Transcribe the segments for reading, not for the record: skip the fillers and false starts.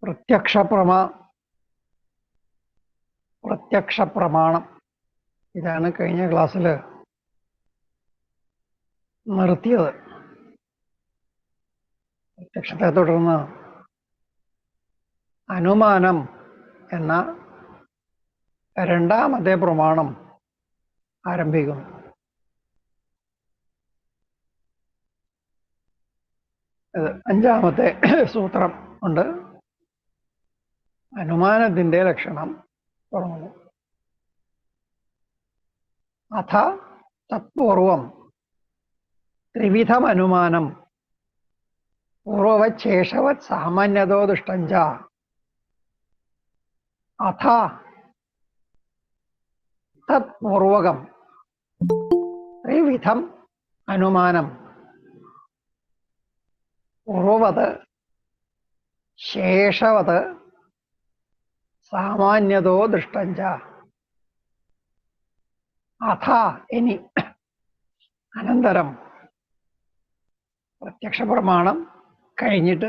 പ്രത്യക്ഷ പ്രമാണം ഇതാണ് കഴിഞ്ഞ ക്ലാസ്സിൽ നിർത്തിയത്. പ്രത്യക്ഷത്തെ തുടർന്ന് അനുമാനം എന്ന രണ്ടാമത്തെ പ്രമാണം ആരംഭിക്കുന്നു. അഞ്ചാമത്തെ സൂത്രം ഉണ്ട്. അനുമാനത്തിന്റെ ലക്ഷണം തുടങ്ങുന്നു. അഥ തത്പൂർവം ത്രിവിധം അനുമാനം പൂർവവത് ശേഷവത് സാമാന്യതോ ദുഷ്ടഞ്ച. അഥ തത്പൂർവകം ത്രിവിധം അനുമാനം പൂർവവത് ശേഷവത് സാമാന്യതോ ദൃഷ്ടഞ്ച. അഥ ഇനി, അനന്തരം, പ്രത്യക്ഷ പ്രമാണം കഴിഞ്ഞിട്ട്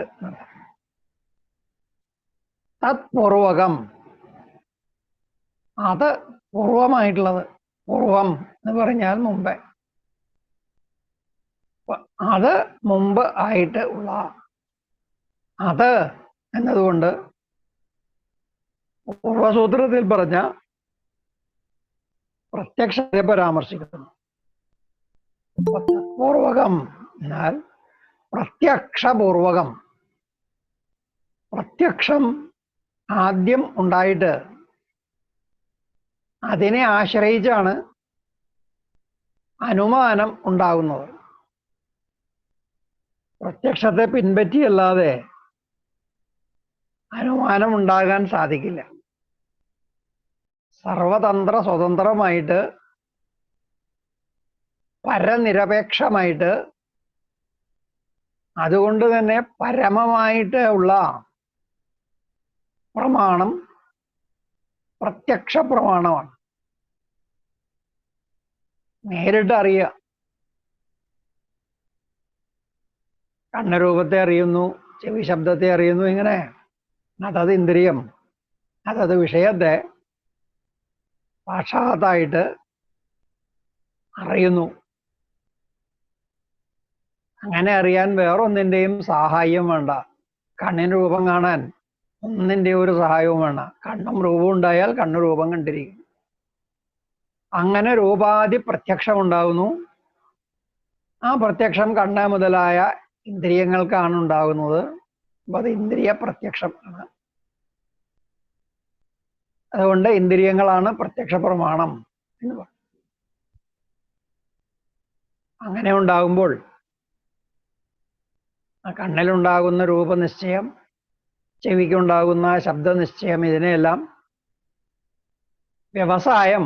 തത്പൂർവകം, അത് പൂർവമായിട്ടുള്ളത്. പൂർവം എന്ന് പറഞ്ഞാൽ മുമ്പേ, അത് മുമ്പ് ആയിട്ട് ഉള്ള അത് എന്നതുകൊണ്ട് പൂർവസൂത്രത്തിൽ പറഞ്ഞ പ്രത്യക്ഷത്തെ പരാമർശിക്കുന്നു. പൂർവകം എന്നാൽ പ്രത്യക്ഷപൂർവകം. പ്രത്യക്ഷം ആദ്യം ഉണ്ടായിട്ട് അതിനെ ആശ്രയിച്ചാണ് അനുമാനം ഉണ്ടാകുന്നത്. പ്രത്യക്ഷത്തെ പിൻപറ്റിയല്ലാതെ അനുമാനം ഉണ്ടാകാൻ സാധിക്കില്ല. സർവതന്ത്ര സ്വതന്ത്രമായിട്ട് പരനിരപേക്ഷമായിട്ട്, അതുകൊണ്ട് തന്നെ പരമമായിട്ട് ഉള്ള പ്രമാണം പ്രത്യക്ഷ പ്രമാണമാണ്. നേരിട്ട് അറിയുക. കണ്ണുരൂപത്തെ അറിയുന്നു, ചെവി ശബ്ദത്തെ അറിയുന്നു, ഇങ്ങനെ അതത് ഇന്ദ്രിയം അതത് വിഷയത്തെ സാക്ഷാത്തായിട്ട് അറിയുന്നു. അങ്ങനെ അറിയാൻ വേറൊന്നിൻ്റെയും സഹായം വേണ്ട. കണ്ണിന് രൂപം കാണാൻ ഒന്നിൻ്റെ ഒരു സഹായവും വേണ്ട. കണ്ണും രൂപം ഉണ്ടായാൽ കണ്ണു രൂപം കണ്ടിരിക്കും. അങ്ങനെ രൂപാദി പ്രത്യക്ഷം ഉണ്ടാകുന്നു. ആ പ്രത്യക്ഷം കണ്ണ് മുതലായ ഇന്ദ്രിയങ്ങൾക്കാണ് ഉണ്ടാകുന്നത്. അപ്പൊ അത് ഇന്ദ്രിയ പ്രത്യക്ഷം ആണ്. അതുകൊണ്ട് ഇന്ദ്രിയങ്ങളാണ് പ്രത്യക്ഷ പ്രമാണം എന്ന് പറയും. അങ്ങനെ ഉണ്ടാകുമ്പോൾ ആ കണ്ണിലുണ്ടാകുന്ന രൂപനിശ്ചയം, ചെവിക്കുണ്ടാകുന്ന ശബ്ദനിശ്ചയം, ഇതിനെയെല്ലാം വ്യവസായം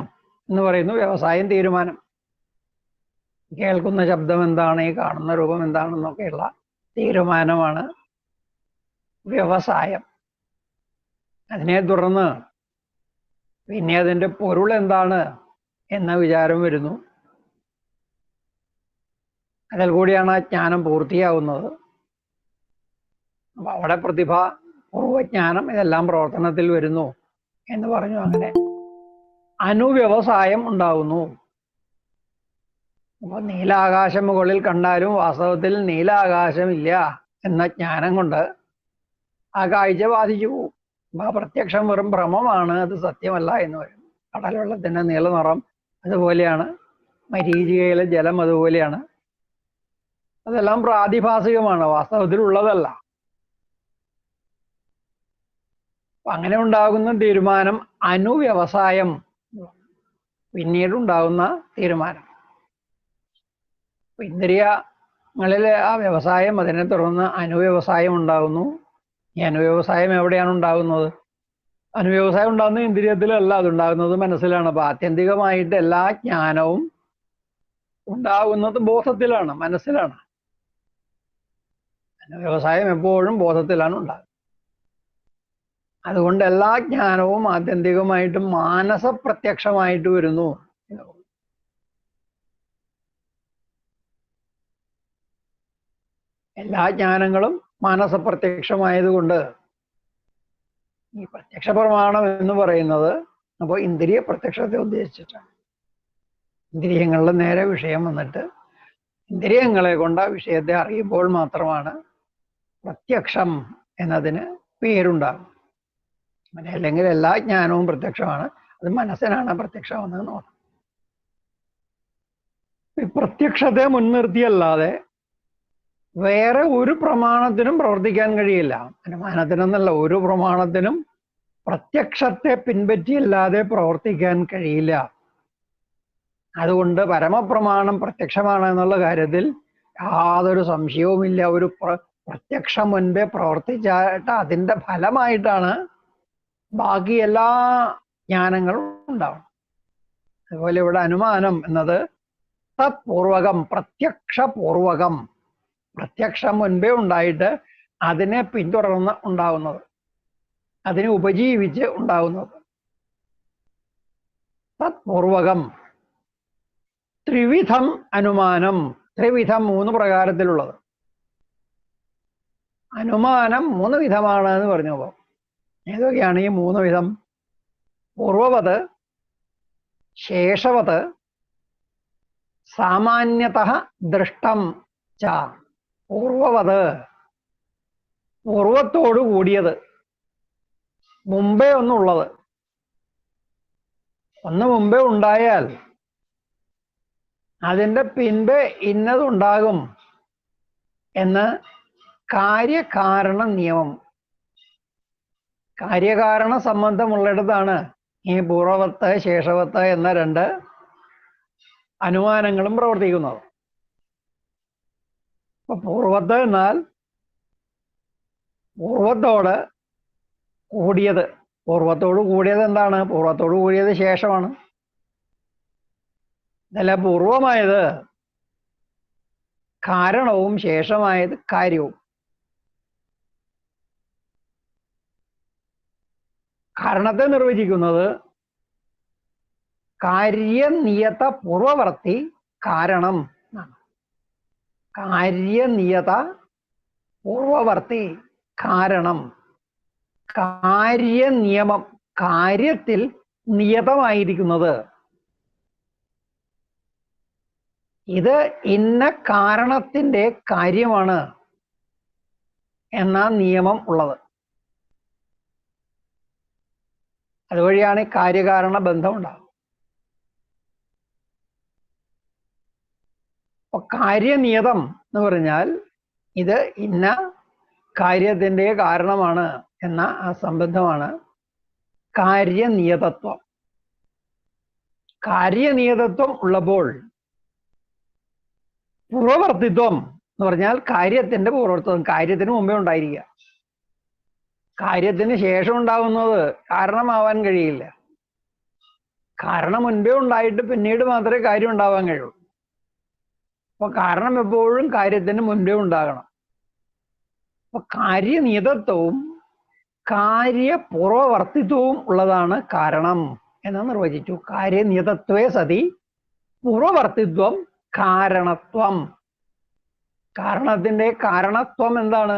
എന്ന് പറയുന്നു. വ്യവസായം തീരുമാനം. കേൾക്കുന്ന ശബ്ദം എന്താണ്, ഈ കാണുന്ന രൂപം എന്താണെന്നൊക്കെയുള്ള തീരുമാനമാണ് വ്യവസായം. അതിനെ തുടർന്ന് പിന്നെ അതിൻ്റെ പൊരുൾ എന്താണ് എന്ന വിചാരം വരുന്നു. അതിൽ കൂടിയാണ് ആ ജ്ഞാനം പൂർത്തിയാവുന്നത്. അപ്പൊ അവിടെ പ്രതിഭ, പൂർവജ്ഞാനം ഇതെല്ലാം പ്രവർത്തനത്തിൽ വരുന്നു എന്ന് പറഞ്ഞു. അങ്ങനെ അനുവ്യവസായം ഉണ്ടാവുന്നു. അപ്പൊ നീലാകാശം മുകളിൽ കണ്ടാലും വാസ്തവത്തിൽ നീലാകാശം ഇല്ല എന്ന ജ്ഞാനം കൊണ്ട് ആ കാഴ്ച ബാധിച്ചു പോകും. ആ പ്രത്യക്ഷം വെറും ഭ്രമമാണ്, അത് സത്യമല്ല എന്ന് വരും. കടൽവെള്ളത്തിന്റെ നീല നിറം അതുപോലെയാണ്, മരീചികയിലെ ജലം അതുപോലെയാണ്. അതെല്ലാം പ്രാതിഭാസികമാണ്, വാസ്തവത്തിൽ ഉള്ളതല്ല. അങ്ങനെ ഉണ്ടാകുന്ന തീരുമാനം അനുവ്യവസായം, പിന്നീടുണ്ടാകുന്ന തീരുമാനം. ഇന്ദ്രിയങ്ങളിലെ ആ വ്യവസായം, അതിനെ തുടർന്ന് അനുവ്യവസായം ഉണ്ടാകുന്നു. ഈ അനുവ്യവസായം എവിടെയാണ് ഉണ്ടാകുന്നത്? അനുവ്യവസായം ഉണ്ടാകുന്നത് ഇന്ദ്രിയത്തിലല്ല, അതുണ്ടാകുന്നത് മനസ്സിലാണ്. അപ്പൊ ആത്യന്തികമായിട്ട് എല്ലാ ജ്ഞാനവും ഉണ്ടാകുന്നത് ബോധത്തിലാണ്, മനസ്സിലാണ്. അനുവ്യവസായം എപ്പോഴും ബോധത്തിലാണ് ഉണ്ടാകുന്നത്. അതുകൊണ്ട് എല്ലാ ജ്ഞാനവും ആത്യന്തികമായിട്ടും മാനസപ്രത്യക്ഷമായിട്ട് വരുന്നു. എല്ലാ ജ്ഞാനങ്ങളും മാനസപ്രത്യക്ഷമായതുകൊണ്ട് ഈ പ്രത്യക്ഷ പ്രമാണം എന്ന് പറയുന്നത് അപ്പോൾ ഇന്ദ്രിയ പ്രത്യക്ഷത്തെ ഉദ്ദേശിച്ചിട്ടാണ്. ഇന്ദ്രിയങ്ങളുടെ നേരെ വിഷയം വന്നിട്ട് ഇന്ദ്രിയങ്ങളെ കൊണ്ട് ആ വിഷയത്തെ അറിയുമ്പോൾ മാത്രമാണ് പ്രത്യക്ഷം എന്നതിന് പേരുണ്ടാകും. അല്ലെങ്കിൽ എല്ലാ ജ്ഞാനവും പ്രത്യക്ഷമാണ്, അത് മനസ്സിനാണ് പ്രത്യക്ഷമെന്ന് നോക്കാം. ഈ പ്രത്യക്ഷത്തെ മുൻനിർത്തിയല്ലാതെ വേറെ ഒരു പ്രമാണത്തിനും പ്രവർത്തിക്കാൻ കഴിയില്ല. അനുമാനത്തിനെന്നല്ല, ഒരു പ്രമാണത്തിനും പ്രത്യക്ഷത്തെ പിൻപറ്റിയല്ലാതെ പ്രവർത്തിക്കാൻ കഴിയില്ല. അതുകൊണ്ട് പരമപ്രമാണം പ്രത്യക്ഷമാണ് എന്നുള്ള കാര്യത്തിൽ യാതൊരു സംശയവുമില്ല. ഒരു പ്രത്യക്ഷം മുൻപേ പ്രവർത്തിച്ചിട്ട് അതിൻ്റെ ഫലമായിട്ടാണ് ബാക്കി എല്ലാ ജ്ഞാനങ്ങളും ഉണ്ടാവും. അതുപോലെ ഇവിടെ അനുമാനം എന്നത് തത്പൂർവകം, പ്രത്യക്ഷപൂർവകം, പ്രത്യക്ഷം മുൻപേ ഉണ്ടായിട്ട് അതിനെ പിന്തുടർന്ന് ഉണ്ടാവുന്നത്, അതിനെ ഉപജീവിച്ച് ഉണ്ടാവുന്നത്. തത്പൂർവകം. ത്രിവിധം അനുമാനം. ത്രിവിധം, 3 പ്രകാരത്തിലുള്ളത്. അനുമാനം 3 വിധമാണ് എന്ന് പറഞ്ഞപ്പോൾ ഏതൊക്കെയാണ് ഈ 3 വിധം? പൂർവവത്, ശേഷവത്, സാമാന്യതഃ ദൃഷ്ടം ച. പൂർവവത്, പൂർവത്തോടു കൂടിയത്, മുമ്പേ ഒന്നുള്ളത്. ഒന്ന് മുമ്പേ ഉണ്ടായാൽ അതിൻ്റെ പിൻപേ ഇന്നതുണ്ടാകും എന്ന് കാര്യകാരണ നിയമം. കാര്യകാരണ സംബന്ധമുള്ളിടത്താണ് ഈ പൂർവവത്ത് ശേഷവത്ത് എന്ന 2 അനുമാനങ്ങളും പ്രവർത്തിക്കുന്നത്. അപ്പൊ പൂർവത്ത് എന്നാൽ പൂർവത്തോട് കൂടിയത്. പൂർവത്തോട് കൂടിയത് എന്താണ്? പൂർവത്തോട് കൂടിയത് ശേഷമാണ്. ഇതല്ല, പൂർവമായത് കാരണവും ശേഷമായത് കാര്യവും. കാരണത്തെ നിർവചിക്കുന്നത് കാര്യനിയത പൂർവവർത്തി കാരണം. കാര്യനിയത പൂർവവർത്തി കാരണം. കാര്യനിയമം, കാര്യത്തിൽ നിയതമായിരിക്കുന്നത്. ഇത് ഇന്ന കാരണത്തിൻ്റെ കാര്യമാണ് എന്ന നിയമം ഉള്ളത്. അതുവഴിയാണ് കാര്യകാരണ ബന്ധം ഉണ്ടാകുന്നത്. അപ്പൊ കാര്യനിയതം എന്ന് പറഞ്ഞാൽ ഇത് ഇന്ന കാര്യത്തിൻ്റെ കാരണമാണ് എന്ന ആ സംബന്ധമാണ് കാര്യനിയതത്വം. കാര്യനിയതത്വം ഉള്ളപ്പോൾ പൂർവവർത്തിത്വം എന്ന് പറഞ്ഞാൽ കാര്യത്തിന്റെ പൂർവവർത്തിത്വം, കാര്യത്തിന് മുമ്പേ ഉണ്ടായിരിക്കുക. കാര്യത്തിന് ശേഷം ഉണ്ടാകുന്നത് കാരണമാവാൻ കഴിയില്ല. കാരണം മുൻപേ ഉണ്ടായിട്ട് പിന്നീട് മാത്രമേ കാര്യം ഉണ്ടാവാൻ കഴിയുള്ളൂ. അപ്പൊ കാരണം എപ്പോഴും കാര്യത്തിന് മുൻപേ ഉണ്ടാകണം. അപ്പൊ കാര്യനിയതത്വവും കാര്യപൂർവവർത്തിത്വവും ഉള്ളതാണ് കാരണം എന്ന് നിർവചിച്ചു. കാര്യനിയതത്വേ സതി പൂർവവർത്തിത്വം കാരണത്വം. കാരണത്തിന്റെ കാരണത്വം എന്താണ്?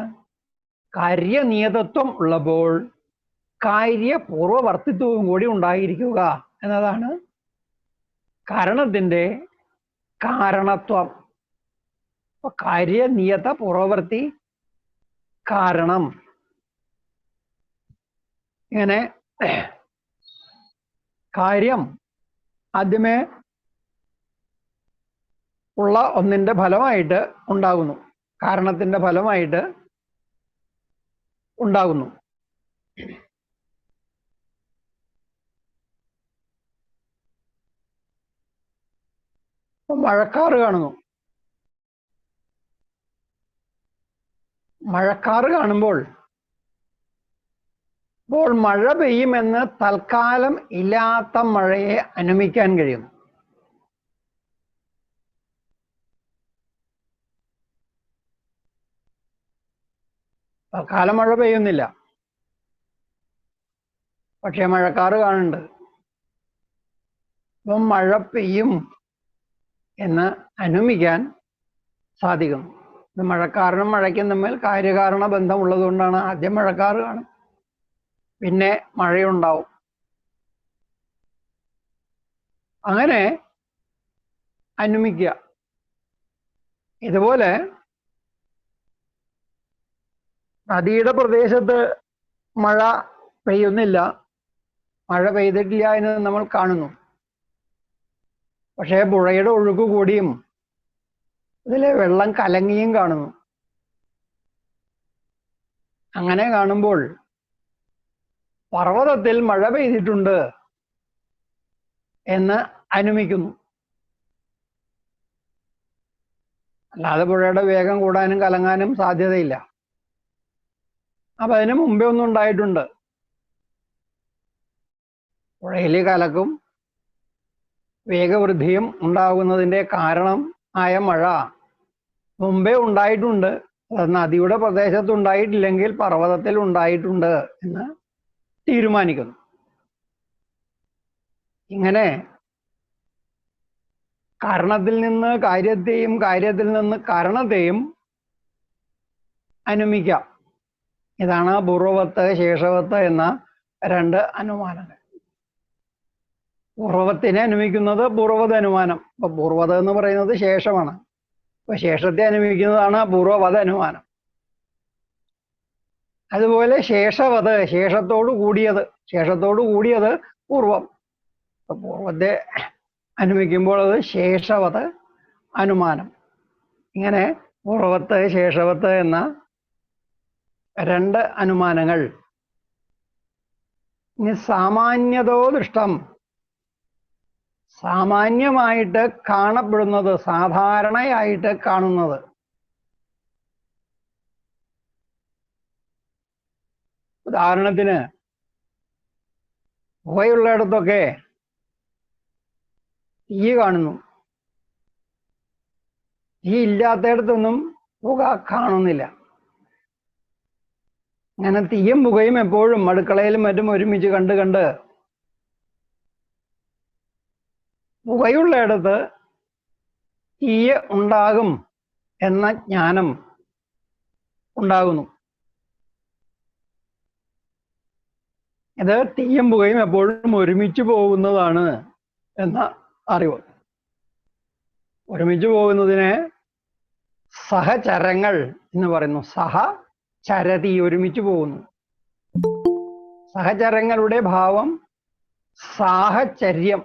കാര്യനിയതത്വം ഉള്ളപ്പോൾ കാര്യപൂർവവർത്തിത്വവും കൂടി ഉണ്ടായിരിക്കുക എന്നതാണ് കാരണത്തിന്റെ കാരണത്വം. അപ്പൊ കാര്യനിയത പൂർവവർത്തി കാരണം. ഇങ്ങനെ കാര്യം ആദ്യമേ ഉള്ള ഒന്നിൻ്റെ ഫലമായിട്ട് ഉണ്ടാകുന്നു, കാരണത്തിൻ്റെ ഫലമായിട്ട് ഉണ്ടാകുന്നു. മഴക്കാറ് കാണുന്നു. മഴക്കാറ് കാണുമ്പോൾ മഴ പെയ്യുമെന്ന് തൽക്കാലം ഇല്ലാത്ത മഴയെ അനുമിക്കാൻ കഴിയും. തൽക്കാലം മഴ പെയ്യുന്നില്ല, പക്ഷെ മഴക്കാറ് കാണുന്നുണ്ട്. അപ്പം മഴ പെയ്യും എന്ന് അനുമിക്കാൻ സാധിക്കും. ഇത് മഴക്കാരനും മഴയ്ക്കും തമ്മിൽ കാര്യകാരണ ബന്ധം ഉള്ളതുകൊണ്ടാണ് ആദ്യം മഴക്കാറ് കാണും, പിന്നെ മഴയുണ്ടാവും. അങ്ങനെ അനുമിക്കുക. ഇതുപോലെ നദിയുടെ പ്രദേശത്ത് മഴ പെയ്യുന്നില്ല, മഴ പെയ്തിട്ടില്ല എന്ന് നമ്മൾ കാണുന്നു. പക്ഷേ പുഴയുടെ ഒഴുക്ക് കൂടിയും ഇതിലെ വെള്ളം കലങ്ങിയും കാണുന്നു. അങ്ങനെ കാണുമ്പോൾ പർവ്വതത്തിൽ മഴ പെയ്തിട്ടുണ്ട് എന്ന് അനുമിക്കുന്നു. അല്ലാതെ പുഴയുടെ വേഗം കൂടാനും കലങ്ങാനും സാധ്യതയില്ല. അപ്പൊ അതിന് മുമ്പേ ഒന്നും ഉണ്ടായിട്ടുണ്ട്. പുഴയിൽ കലക്കും വേഗവൃദ്ധിയും ഉണ്ടാകുന്നതിൻ്റെ കാരണം ആയ മഴ മുമ്പേ ഉണ്ടായിട്ടുണ്ട്. അത് നദിയുടെ പ്രദേശത്ത് ഉണ്ടായിട്ടില്ലെങ്കിൽ പർവ്വതത്തിൽ ഉണ്ടായിട്ടുണ്ട് എന്ന് തീരുമാനിക്കുന്നു. ഇങ്ങനെ കാരണത്തിൽ നിന്ന് കാര്യത്തെയും കാര്യത്തിൽ നിന്ന് കാരണത്തെയും അനുമിക്കാം. ഇതാണ് പൂർവവത്ത് ശേഷവത്ത് എന്ന രണ്ട് അനുമാനങ്ങൾ. പൂർവവത്തിനെ അനുമിക്കുന്നത് പൂർവവത് അനുമാനം. അപ്പൊ പൂർവത എന്ന് പറയുന്നത് ശേഷമാണ്. അപ്പൊ ശേഷത്തെ അനുമിക്കുന്നതാണ് പൂർവവത് അനുമാനം. അതുപോലെ ശേഷവത് ശേഷത്തോട് കൂടിയത് പൂർവം. അപ്പൊ പൂർവത്തെ അനുമിക്കുമ്പോൾ അത് ശേഷവത് അനുമാനം. ഇങ്ങനെ പൂർവത്ത് ശേഷവത്ത് എന്ന രണ്ട് അനുമാനങ്ങൾ. ഇനി സാമാന്യതോ ദൃഷ്ടം, സാമാന്യമായിട്ട് കാണപ്പെടുന്നത്, സാധാരണയായിട്ട് കാണുന്നത്. ഉദാഹരണത്തിന് പുകയുള്ളിടത്തൊക്കെ തീ കാണുന്നു, തീ ഇല്ലാത്തയിടത്തൊന്നും പുക കാണുന്നില്ല. അങ്ങനെ തീയും പുകയും എപ്പോഴും അടുക്കളയിലും മറ്റും ഒരുമിച്ച് കണ്ട് പുകയുള്ളയിടത്ത് തീ ഉണ്ടാകും എന്ന ജ്ഞാനം ഉണ്ടാകുന്നു. ഇത് തീയും പുകയും എപ്പോഴും ഒരുമിച്ച് പോകുന്നതാണ് എന്ന അറിവ്. ഒരുമിച്ച് പോകുന്നതിനെ സഹചരങ്ങൾ എന്ന് പറയുന്നു. സഹചരതി, ഒരുമിച്ച് പോകുന്നു. സഹചരങ്ങളുടെ ഭാവം സാഹചര്യം.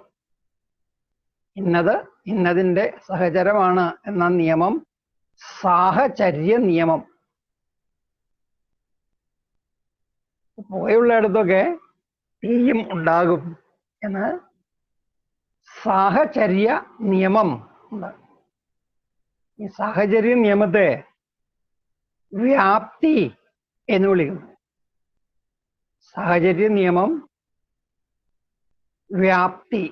ഇന്നതിൻ്റെ സഹചരമാണ് എന്ന നിയമം സാഹചര്യ നിയമം. പുകയുള്ളിടത്തൊക്കെ തീയും ഉണ്ടാകും എന്ന് സാഹചര്യ നിയമം ഉണ്ട്. ഈ സാഹചര്യ നിയമത്തെ വ്യാപ്തി എന്ന് വിളിക്കുന്നു. സാഹചര്യ നിയമം വ്യാപ്തി.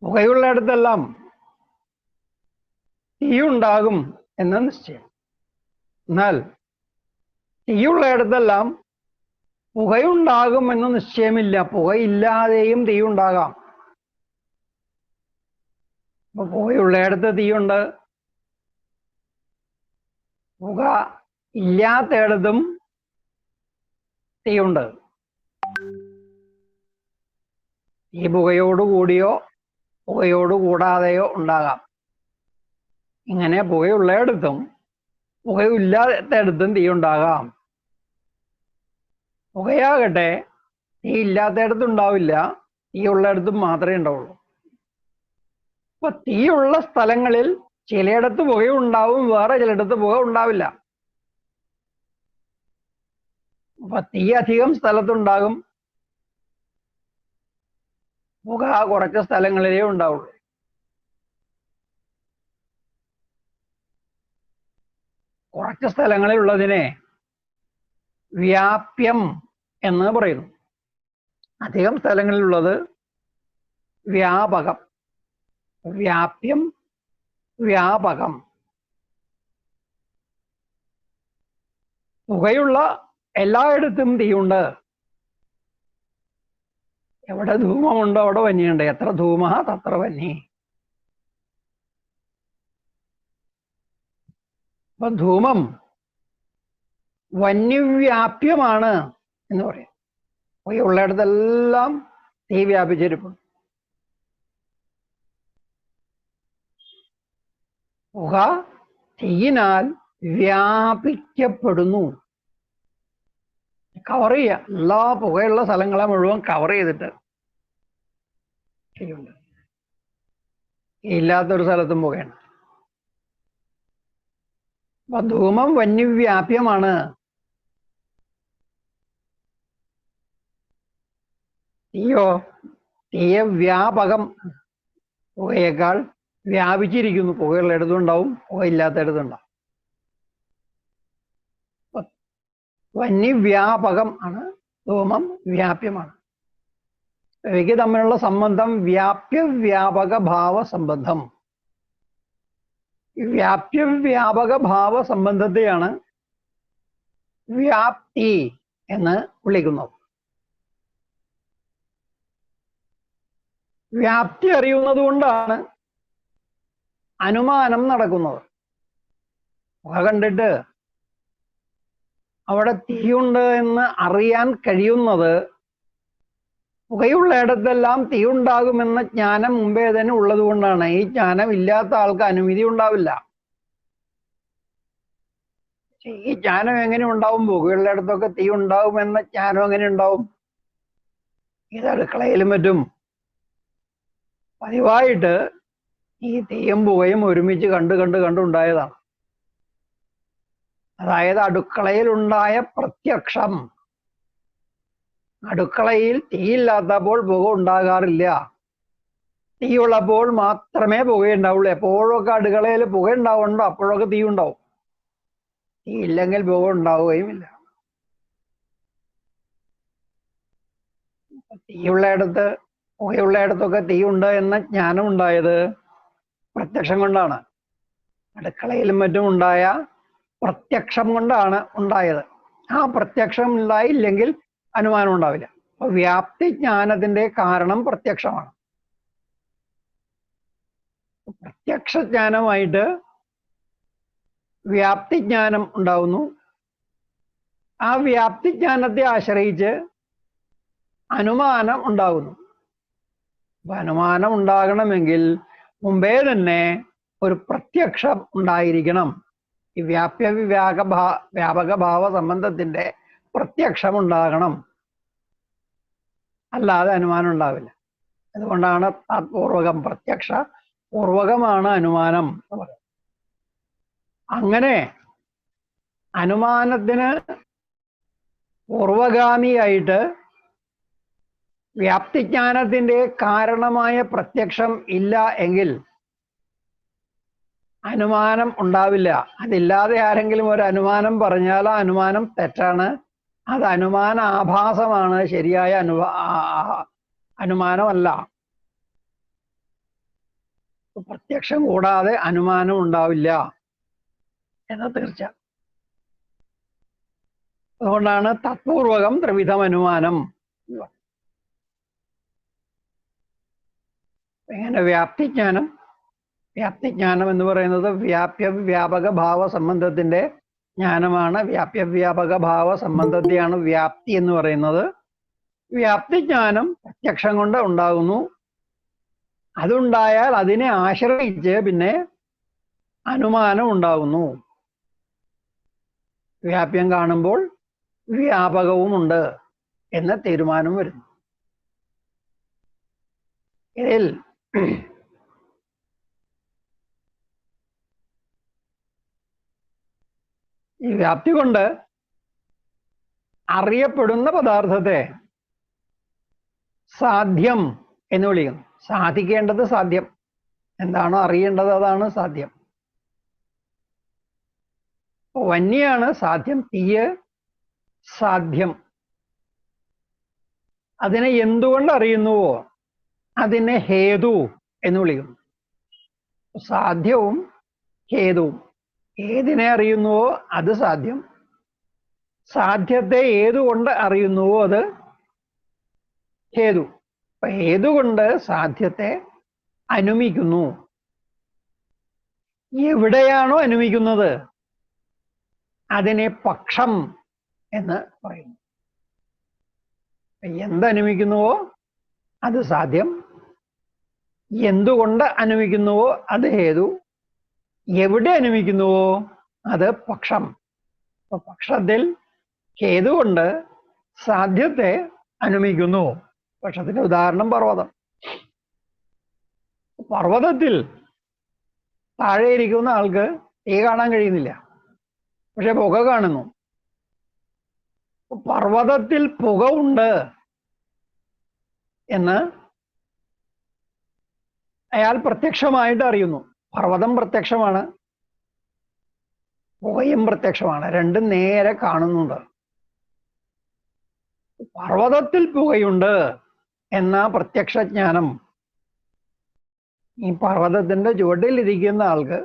പുകയുള്ളിടത്തെല്ലാം തീയുണ്ടാകും എന്ന നിശ്ചയം. എന്നാൽ തീയുള്ളിടത്തെല്ലാം പുകയുണ്ടാകും എന്ന നിശ്ചയമില്ല. പുകയില്ലാതെയും തീയുണ്ടാകാം. അപ്പൊ പുകയുള്ളിടത്ത് തീയുണ്ട്, പുക ഇല്ലാത്തയിടത്തും തീയുണ്ട്. ഈ പുകയോട് കൂടിയോ പുകയോട് കൂടാതെയോ ഉണ്ടാകാം. ഇങ്ങനെ പുകയുള്ളയിടത്തും പുകയില്ലാത്തയിടത്തും തീയുണ്ടാകാം. പുകയാകട്ടെ തീ ഇല്ലാത്തയിടത്തും ഉണ്ടാവില്ല, തീ ഉള്ളിടത്തും മാത്രമേ ഉണ്ടാവുള്ളൂ. അപ്പൊ തീയുള്ള സ്ഥലങ്ങളിൽ ചിലയിടത്ത് പുകയുണ്ടാവും, വേറെ ചിലയിടത്ത് പുക ഉണ്ടാവില്ല. അപ്പൊ തീ അധികം സ്ഥലത്തുണ്ടാകും, പുക കുറച്ച് സ്ഥലങ്ങളിലേ ഉണ്ടാവുള്ളൂ. കുറച്ച് സ്ഥലങ്ങളിലുള്ളതിനെ വ്യാപ്യം എന്ന് പറയുന്നു. അധികം സ്ഥലങ്ങളിലുള്ളത് വ്യാപകം. വ്യാപ്യം, വ്യാപകം. പുകയുള്ള എല്ലായിടത്തും തീയുണ്ട്. എവിടെ ധൂമമുണ്ടോ അവിടെ വന്യുണ്ട്. എത്ര ധൂമ തത്ര വന്നി. അപ്പൊ ധൂമം വന്യവ്യാപ്യമാണ് എന്ന് പറയാം. ഉള്ളിടത്തെല്ലാം തീ വ്യാപിച്ചിരിപ്പുണ്ട്. പുക തീയിനാൽ വ്യാപിക്കപ്പെടുന്നു. കവർ ചെയ്യുക, എല്ലാ പുകയുള്ള സ്ഥലങ്ങളെ മുഴുവൻ കവർ ചെയ്തിട്ട് ചെയ്യുന്നുണ്ട്. ഇല്ലാത്തൊരു സ്ഥലത്തും പുകയാണ്. അപ്പൊ ധൂമം വന്യവ്യാപ്യമാണ്. തീയോ തീയ വ്യാപകം, പുകയേക്കാൾ വ്യാപിച്ചിരിക്കുന്നു. പുകയുള്ള ഇടത്തുണ്ടാവും, പുകയില്ലാത്തടത്തുണ്ടാവും. വന്യവ്യാപകം ആണ്, ധൂമം വ്യാപ്യമാണ്. ഇവയ്ക്ക് തമ്മിലുള്ള സംബന്ധം വ്യാപ്യവ്യാപക ഭാവ സംബന്ധം. വ്യാപ്യവ്യാപക ഭാവ സംബന്ധത്തെയാണ് വ്യാപ്തി എന്ന് വിളിക്കുന്നത്. വ്യാപ്തി അറിയുന്നത് കൊണ്ടാണ് അനുമാനം നടക്കുന്നത്. പുക കണ്ടിട്ട് അവിടെ തീയുണ്ട് എന്ന് അറിയാൻ കഴിയുന്നത് പുകയുള്ള ഇടത്തെല്ലാം തീ ഉണ്ടാകുമെന്ന ജ്ഞാനം മുമ്പേ തന്നെ ഉള്ളത് കൊണ്ടാണ്. ഈ ജ്ഞാനം ഇല്ലാത്ത ആൾക്ക് അനുമതി ഉണ്ടാവില്ല. ഈ ജ്ഞാനം എങ്ങനെ ഉണ്ടാവും? പുകയുള്ള ഇടത്തൊക്കെ തീ ഉണ്ടാകുമെന്ന ജ്ഞാനം എങ്ങനെ ഉണ്ടാവും? ഇത് അടുക്കളയിലും മറ്റും പതിവായിട്ട് ഈ തീയും പുകയും ഒരുമിച്ച് കണ്ടുണ്ടായതാണ്. അതായത് അടുക്കളയിലുണ്ടായ പ്രത്യക്ഷം. അടുക്കളയിൽ തീയില്ലാത്തപ്പോൾ പുക ഉണ്ടാകാറില്ല. തീയുള്ളപ്പോൾ മാത്രമേ പുകയുണ്ടാവുള്ളൂ. എപ്പോഴൊക്കെ അടുക്കളയിൽ പുക ഉണ്ടാവുന്നുണ്ടോ അപ്പോഴൊക്കെ തീ ഉണ്ടാവും. തീ ഇല്ലെങ്കിൽ പുക ഉണ്ടാവുകയും ഇല്ല. തീയുള്ളയിടത്ത് പുകയുള്ളയിടത്തൊക്കെ തീയുണ്ട് എന്ന ജ്ഞാനം ഉണ്ടായത് പ്രത്യക്ഷം കൊണ്ടാണ്. അടുക്കളയിലും മറ്റും ഉണ്ടായ പ്രത്യക്ഷം കൊണ്ടാണ് ഉണ്ടായത്. ആ പ്രത്യക്ഷം ഉണ്ടായില്ലെങ്കിൽ അനുമാനം ഉണ്ടാവില്ല. അപ്പൊ വ്യാപ്തി ജ്ഞാനത്തിന്റെ കാരണം പ്രത്യക്ഷമാണ്. പ്രത്യക്ഷ ജ്ഞാനമായിട്ട് വ്യാപ്തി ജ്ഞാനം ഉണ്ടാവുന്നു. ആ വ്യാപ്തി ജ്ഞാനത്തെ ആശ്രയിച്ച് അനുമാനം ഉണ്ടാകുന്നു. അപ്പൊ അനുമാനം ഉണ്ടാകണമെങ്കിൽ മുമ്പേ തന്നെ ഒരു പ്രത്യക്ഷം ഉണ്ടായിരിക്കണം. ഈ വ്യാപക ഭാവ സംബന്ധത്തിന്റെ പ്രത്യക്ഷം ഉണ്ടാകണം, അല്ലാതെ അനുമാനം ഉണ്ടാവില്ല. അതുകൊണ്ടാണ് താത്പൂർവകം, പ്രത്യക്ഷ പൂർവകമാണ് അനുമാനം എന്ന് പറയുന്നത്. അങ്ങനെ അനുമാനത്തിന് പൂർവഗാമിയായിട്ട് വ്യാപ്തിജ്ഞാനത്തിന്റെ കാരണമായ പ്രത്യക്ഷം ഇല്ല എങ്കിൽ അനുമാനം ഉണ്ടാവില്ല. അതില്ലാതെ ആരെങ്കിലും ഒരു അനുമാനം പറഞ്ഞാൽ ആ അനുമാനം തെറ്റാണ്. അത് അനുമാന ആഭാസമാണ്, ശരിയായ അനുമാനമല്ല. പ്രത്യക്ഷം കൂടാതെ അനുമാനം ഉണ്ടാവില്ല എന്ന് തീർച്ച. അതുകൊണ്ടാണ് തത്പൂർവകം ത്രിവിധം അനുമാനം. എങ്ങനെ വ്യാപ്തിജ്ഞാനം? വ്യാപ്തിജ്ഞാനം എന്ന് പറയുന്നത് വ്യാപക ഭാവ സംബന്ധത്തിന്റെ ജ്ഞാനമാണ്. വ്യാപക ഭാവ സംബന്ധത്തെയാണ് വ്യാപ്തി എന്ന് പറയുന്നത്. വ്യാപ്തിജ്ഞാനം പ്രത്യക്ഷം കൊണ്ട് ഉണ്ടാകുന്നു. അതുണ്ടായാൽ അതിനെ ആശ്രയിച്ച് പിന്നെ അനുമാനം ഉണ്ടാകുന്നു. വ്യാപ്യം കാണുമ്പോൾ വ്യാപകവുമുണ്ട് എന്ന തീരുമാനം വരുന്നു. ഇതിൽ ഈ വ്യാപ്തി കൊണ്ട് അറിയപ്പെടുന്ന പദാർത്ഥത്തെ സാധ്യം എന്ന് വിളിക്കുന്നു. സാധിക്കേണ്ടത് സാധ്യം. എന്താണോ അറിയേണ്ടത് അതാണ് സാധ്യം. വന്യാണ് സാധ്യം, തീയ് സാധ്യം. അതിനെ എന്തുകൊണ്ട് അറിയുന്നുവോ അതിനെ ഹേതു എന്ന് വിളിക്കുന്നു. സാധ്യവും ഹേതുവും. ഏതിനെ അറിയുന്നുവോ അത് സാധ്യം. സാധ്യത്തെ ഏതുകൊണ്ട് അറിയുന്നുവോ അത് ഹേതു. അപ്പൊ ഏതുകൊണ്ട് സാധ്യത്തെ അനുമിക്കുന്നു. എവിടെയാണോ അനുമിക്കുന്നത് അതിനെ പക്ഷം എന്ന് പറയുന്നു. എന്തനുമിക്കുന്നുവോ അത് സാധ്യം, എന്തുകൊണ്ട് അനുമിക്കുന്നുവോ അത് ഹേതു, എവിടെ അനുമിക്കുന്നുവോ അത് പക്ഷം. അപ്പൊ പക്ഷത്തിൽ ഹേതു കൊണ്ട് സാധ്യത്തെ അനുമിക്കുന്നു. പക്ഷത്തിന്റെ ഉദാഹരണം പർവ്വതം. പർവ്വതത്തിൽ താഴെ ഇരിക്കുന്ന ആൾക്ക് തീ കാണാൻ കഴിയുന്നില്ല, പക്ഷെ പുക കാണുന്നു. പർവ്വതത്തിൽ പുക ഉണ്ട് എന്ന് അയാൾ പ്രത്യക്ഷമായിട്ട് അറിയുന്നു. പർവ്വതം പ്രത്യക്ഷമാണ്, പുകയും പ്രത്യക്ഷമാണ്, രണ്ടും നേരെ കാണുന്നുണ്ട്. പർവ്വതത്തിൽ പുകയുണ്ട് എന്ന പ്രത്യക്ഷജ്ഞാനം ഈ പർവ്വതത്തിന്റെ ചുവട്ടിലിരിക്കുന്ന ആൾക്ക്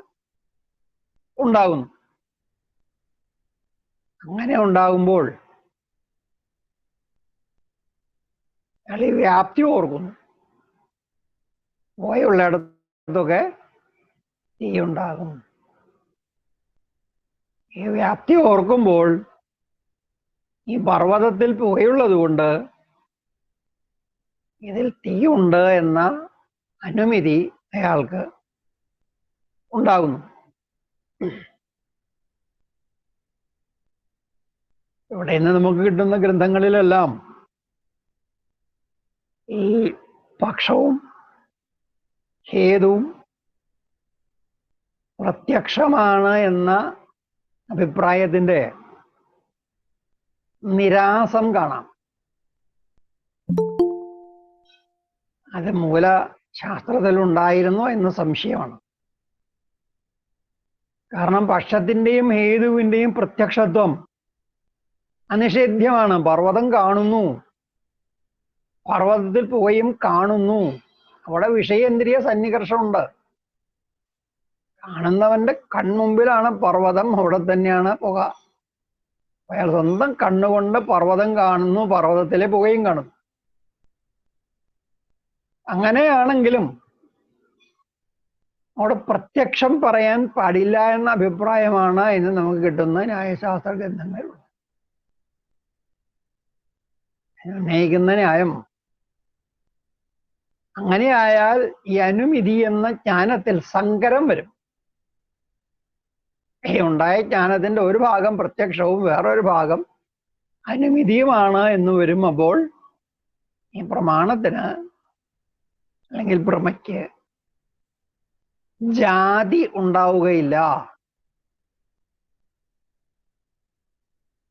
ഉണ്ടാകുന്നു. അങ്ങനെ ഉണ്ടാകുമ്പോൾ അയാൾ ഈ വ്യാപ്തി ഓർക്കുന്നു. പുകയുള്ളിടത്തൊക്കെ തീയുണ്ടാകും. ഈ വ്യാപ്തി ഓർക്കുമ്പോൾ ഈ പർവ്വതത്തിൽ പുകയുള്ളത് കൊണ്ട് ഇതിൽ തീയുണ്ട് എന്ന അനുമതി അയാൾക്ക് ഉണ്ടാകുന്നു. ഇവിടെ നിന്ന് നമുക്ക് കിട്ടുന്ന ഗ്രന്ഥങ്ങളിലെല്ലാം ഈ പക്ഷവും ഹേതുവും പ്രത്യക്ഷമാണ് എന്ന അഭിപ്രായത്തിന്റെ നിരാസം കാണാം. അത് മൂലശാസ്ത്രത്തിൽ ഉണ്ടായിരുന്നോ എന്ന് സംശയമാണ്. കാരണം പക്ഷത്തിന്റെയും ഹേതുവിന്റെയും പ്രത്യക്ഷത്വം അനിഷേധ്യമാണ്. പർവ്വതം കാണുന്നു, പർവ്വതത്തിൽ പുകയും കാണുന്നു. അവിടെ വിഷയേന്ദ്രിയ സന്നികർഷമുണ്ട്. കാണുന്നവന്റെ കൺമുമ്പിലാണ് പർവ്വതം, അവിടെ തന്നെയാണ് പുക. അയാൾ സ്വന്തം കണ്ണുകൊണ്ട് പർവ്വതം കാണുന്നു, പർവ്വതത്തിലെ പുകയും കാണുന്നു. അങ്ങനെയാണെങ്കിലും അവിടെ പ്രത്യക്ഷം പറയാൻ പാടില്ല എന്ന അഭിപ്രായമാണ് ഇന്ന് നമുക്ക് കിട്ടുന്ന ന്യായശാസ്ത്ര ഗ്രന്ഥങ്ങൾ ഉന്നയിക്കുന്ന ന്യായം. അങ്ങനെയായാൽ ഈ അനുമിതി എന്ന ജ്ഞാനത്തിൽ സങ്കരം വരും. ഈ ഉണ്ടായ ജ്ഞാനത്തിന്റെ ഒരു ഭാഗം പ്രത്യക്ഷവും വേറൊരു ഭാഗം അനുമിതിയുമാണ് എന്ന് വരും. അപ്പോൾ ഈ പ്രമാണത്തിന് അല്ലെങ്കിൽ ഭ്രമയ്ക്ക് ജാതി ഉണ്ടാവുകയില്ല.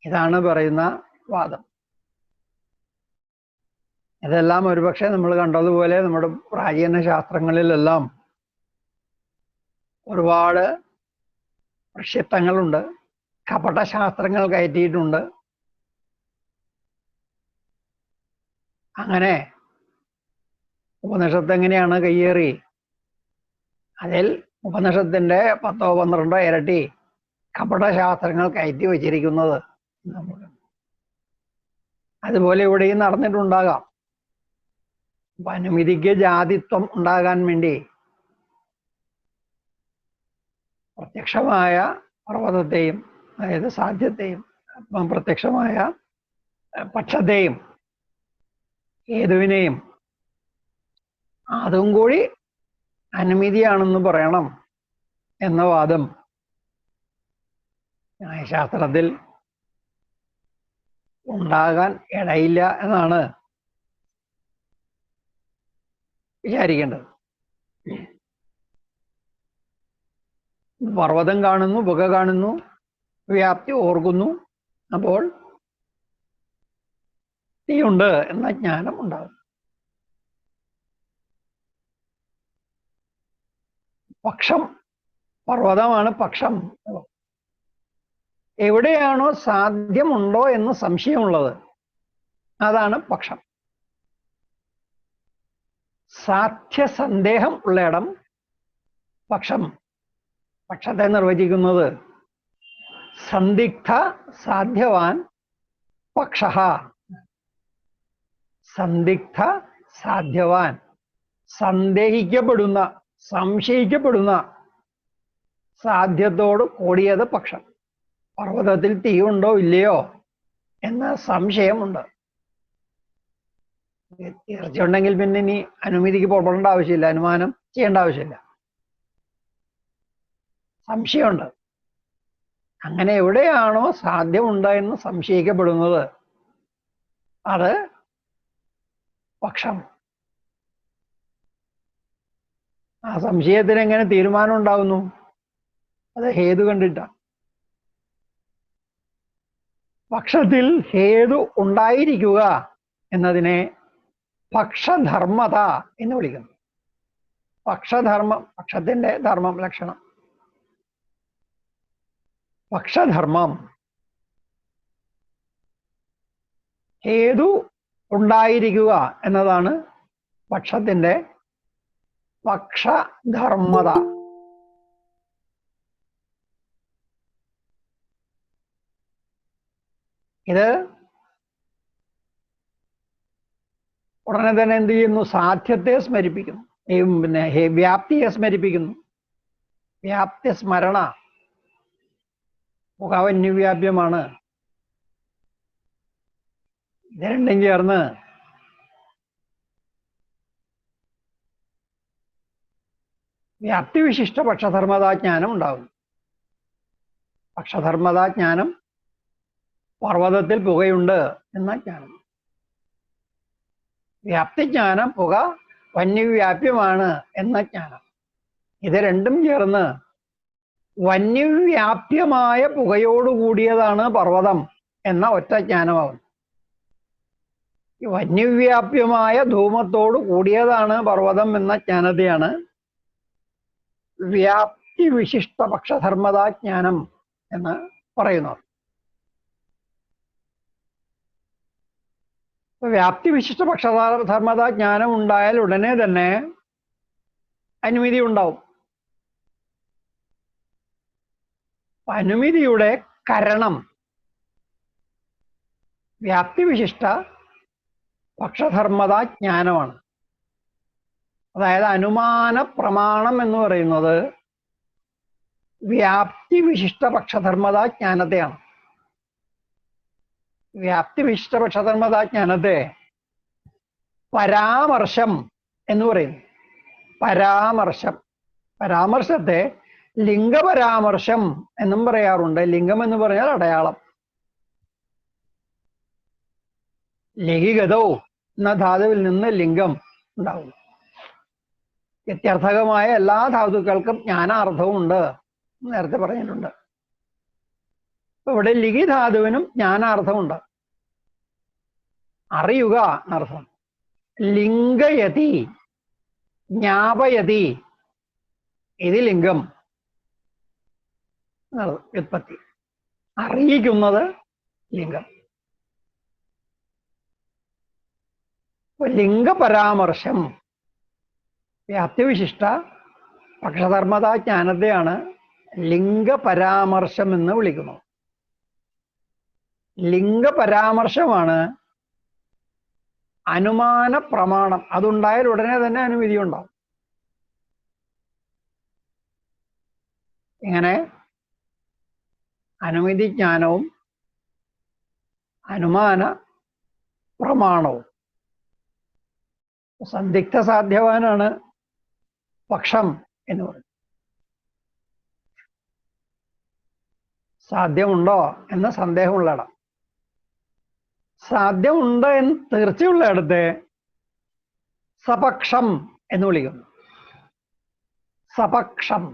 ഇതാണ് പറയുന്ന വാദം. ഇതെല്ലാം ഒരുപക്ഷെ നമ്മൾ കണ്ടതുപോലെ നമ്മുടെ പ്രാചീന ശാസ്ത്രങ്ങളിലെല്ലാം ഒരുപാട് പ്രക്ഷിപ്തങ്ങളുണ്ട്, കപടശാസ്ത്രങ്ങൾ കയറ്റിയിട്ടുണ്ട്. അങ്ങനെ ഉപനിഷത്ത് എങ്ങനെയാണ് കയ്യേറി അതിൽ ഉപനിഷത്തിന്റെ 10 12 ഇരട്ടി കപടശാസ്ത്രങ്ങൾ കയറ്റി വച്ചിരിക്കുന്നത് അതുപോലെ ഇവിടെയും നടന്നിട്ടുണ്ടാകാം. അപ്പൊ അനുമതിക്ക് ജാതിത്വം ഉണ്ടാകാൻ വേണ്ടി പ്രത്യക്ഷമായ പർവ്വതത്തെയും, അതായത് സാധ്യത്തെയും, പ്രത്യക്ഷമായ പക്ഷത്തെയും ഹേതുവിനെയും അതും കൂടി അനുമതിയാണെന്ന് പറയണം എന്ന വാദം ന്യായശാസ്ത്രത്തിൽ ഉണ്ടാകാൻ ഇടയില്ല എന്നാണ് വിചാരിക്കേണ്ടത്. പർവ്വതം കാണുന്നു, പുക കാണുന്നു, വ്യാപ്തി ഓർക്കുന്നു, അപ്പോൾ തീയുണ്ട് എന്ന ജ്ഞാനം ഉണ്ടാകും. പക്ഷം, പർവ്വതമാണ് പക്ഷം. എവിടെയാണോ സാധ്യമുണ്ടോ എന്ന് സംശയമുള്ളത് അതാണ് പക്ഷം. സാധ്യസന്ദേഹം ഉള്ളയിടം പക്ഷം. പക്ഷത്തെ നിർവചിക്കുന്നത് സന്ദിഗ്ധ സാധ്യവാൻ പക്ഷ. സന്ദിഗ്ധ സാധ്യവാൻ, സന്ദേഹിക്കപ്പെടുന്ന, സംശയിക്കപ്പെടുന്ന സാധ്യത്തോട് കൂടിയത് പക്ഷം. പർവ്വതത്തിൽ തീ ഉണ്ടോ ഇല്ലയോ എന്ന സംശയമുണ്ട്. തീർച്ചയുണ്ടെങ്കിൽ പിന്നെ ഇനി അനുമതിക്ക് പുറപ്പെടേണ്ട ആവശ്യമില്ല, അനുമാനം ചെയ്യേണ്ട ആവശ്യമില്ല. സംശയമുണ്ട്. അങ്ങനെ എവിടെയാണോ സാധ്യമുണ്ട് എന്ന് സംശയിക്കപ്പെടുന്നത് അത് പക്ഷം. ആ സംശയത്തിന് എങ്ങനെ തീരുമാനം ഉണ്ടാകുന്നു? അത് ഹേതു കണ്ടിട്ടാണ്. പക്ഷത്തിൽ ഹേതു ഉണ്ടായിരിക്കുക എന്നതിനെ പക്ഷധർമ്മത എന്ന് വിളിക്കുന്നു. പക്ഷധർമ്മം, പക്ഷത്തിന്റെ ധർമ്മം, ലക്ഷണം. പക്ഷധർമ്മം ഹേതു ഉണ്ടായിരിക്കുക എന്നതാണ് പക്ഷത്തിന്റെ പക്ഷധർമ്മത. ഇത് ഉടനെ തന്നെ എന്ത് ചെയ്യുന്നു? സാധ്യത്തെ സ്മരിപ്പിക്കുന്നു, പിന്നെ വ്യാപ്തിയെ സ്മരിപ്പിക്കുന്നു. വ്യാപ്തി സ്മരണ. പുകവന്യവ്യാപ്യമാണ്. ഇത് രണ്ടും ചേർന്ന് വ്യാപ്തിവിശിഷ്ട പക്ഷധർമ്മതാജ്ഞാനം ഉണ്ടാകുന്നു. പക്ഷധർമ്മതാജ്ഞാനം പർവ്വതത്തിൽ പുകയുണ്ട് എന്ന ജ്ഞാനം. വ്യാപ്തിജ്ഞാനം പുക വന്യവ്യാപ്യമാണ് എന്ന ജ്ഞാനം. ഇത് രണ്ടും ചേർന്ന് വന്യവ്യാപ്യമായ പുകയോടുകൂടിയതാണ് പർവ്വതം എന്ന ഒറ്റ ജ്ഞാനമാകുന്നു. ഈ വന്യവ്യാപ്യമായ ധൂമത്തോട് കൂടിയതാണ് പർവ്വതം എന്ന ജ്ഞാനത്തെയാണ് വ്യാപ്തി വിശിഷ്ട പക്ഷധർമ്മതാജ്ഞാനം എന്ന് പറയുന്നത്. വ്യാപ്തി വിശിഷ്ട പക്ഷധർമ്മതാജ്ഞാനം ഉണ്ടായാൽ ഉടനെ തന്നെ അനുമതി ഉണ്ടാവും. അനുമതിയുടെ കരണം വ്യാപ്തിവിശിഷ്ട പക്ഷധർമ്മതാജ്ഞാനമാണ്. അതായത് അനുമാന പ്രമാണം എന്ന് പറയുന്നത് വ്യാപ്തിവിശിഷ്ട പക്ഷധർമ്മതാജ്ഞാനത്തെയാണ്. വ്യാപ്തിവിശിഷ്ട പക്ഷധർമ്മതാജ്ഞാനത്തെ പരാമർശം എന്ന് പറയുന്നു. പരാമർശം, പരാമർശത്തെ ലിംഗപരാമർശം എന്നും പറയാറുണ്ട്. ലിംഗം എന്ന് പറഞ്ഞാൽ അടയാളം. ലഘിഗതോ എന്ന ധാതുവിൽ നിന്ന് ലിംഗം ഉണ്ടാകുന്നു. വ്യത്യർത്ഥകമായ എല്ലാ ധാതുക്കൾക്കും ജ്ഞാനാർത്ഥവും ഉണ്ട്, നേരത്തെ പറഞ്ഞിട്ടുണ്ട്. ഇവിടെ ലിഖി ധാതുവിനും ജ്ഞാനാർത്ഥമുണ്ട്, അറിയുക എന്നർത്ഥം. ലിംഗയതി, ജ്ഞാപയതി, ഇത് ലിംഗം വ്യുത്പത്തി. അറിയിക്കുന്നത് ലിംഗം. ലിംഗപരാമർശം വ്യാപ്തിവിശിഷ്ട പക്ഷധർമ്മതാജ്ഞാനത്തെയാണ് ലിംഗപരാമർശം എന്ന് വിളിക്കുന്നത്. ലിംഗപരാമർശമാണ് അനുമാന പ്രമാണം. അതുണ്ടായാൽ ഉടനെ തന്നെ അനുമതി ഉണ്ടാവും. ഇങ്ങനെ അനുമതി ജ്ഞാനവും അനുമാന പ്രമാണവും. സന്ദിഗ്ധ സാധ്യവാനാണ് പക്ഷം എന്ന് പറയുന്നത്. സാധ്യമുണ്ടോ എന്ന സന്ദേഹമുള്ള ഇടം. സാധ്യമുണ്ട് എന്ന് തീർച്ചയുള്ള ഇടത്തെ സപക്ഷം എന്ന് വിളിക്കുന്നു. സപക്ഷം.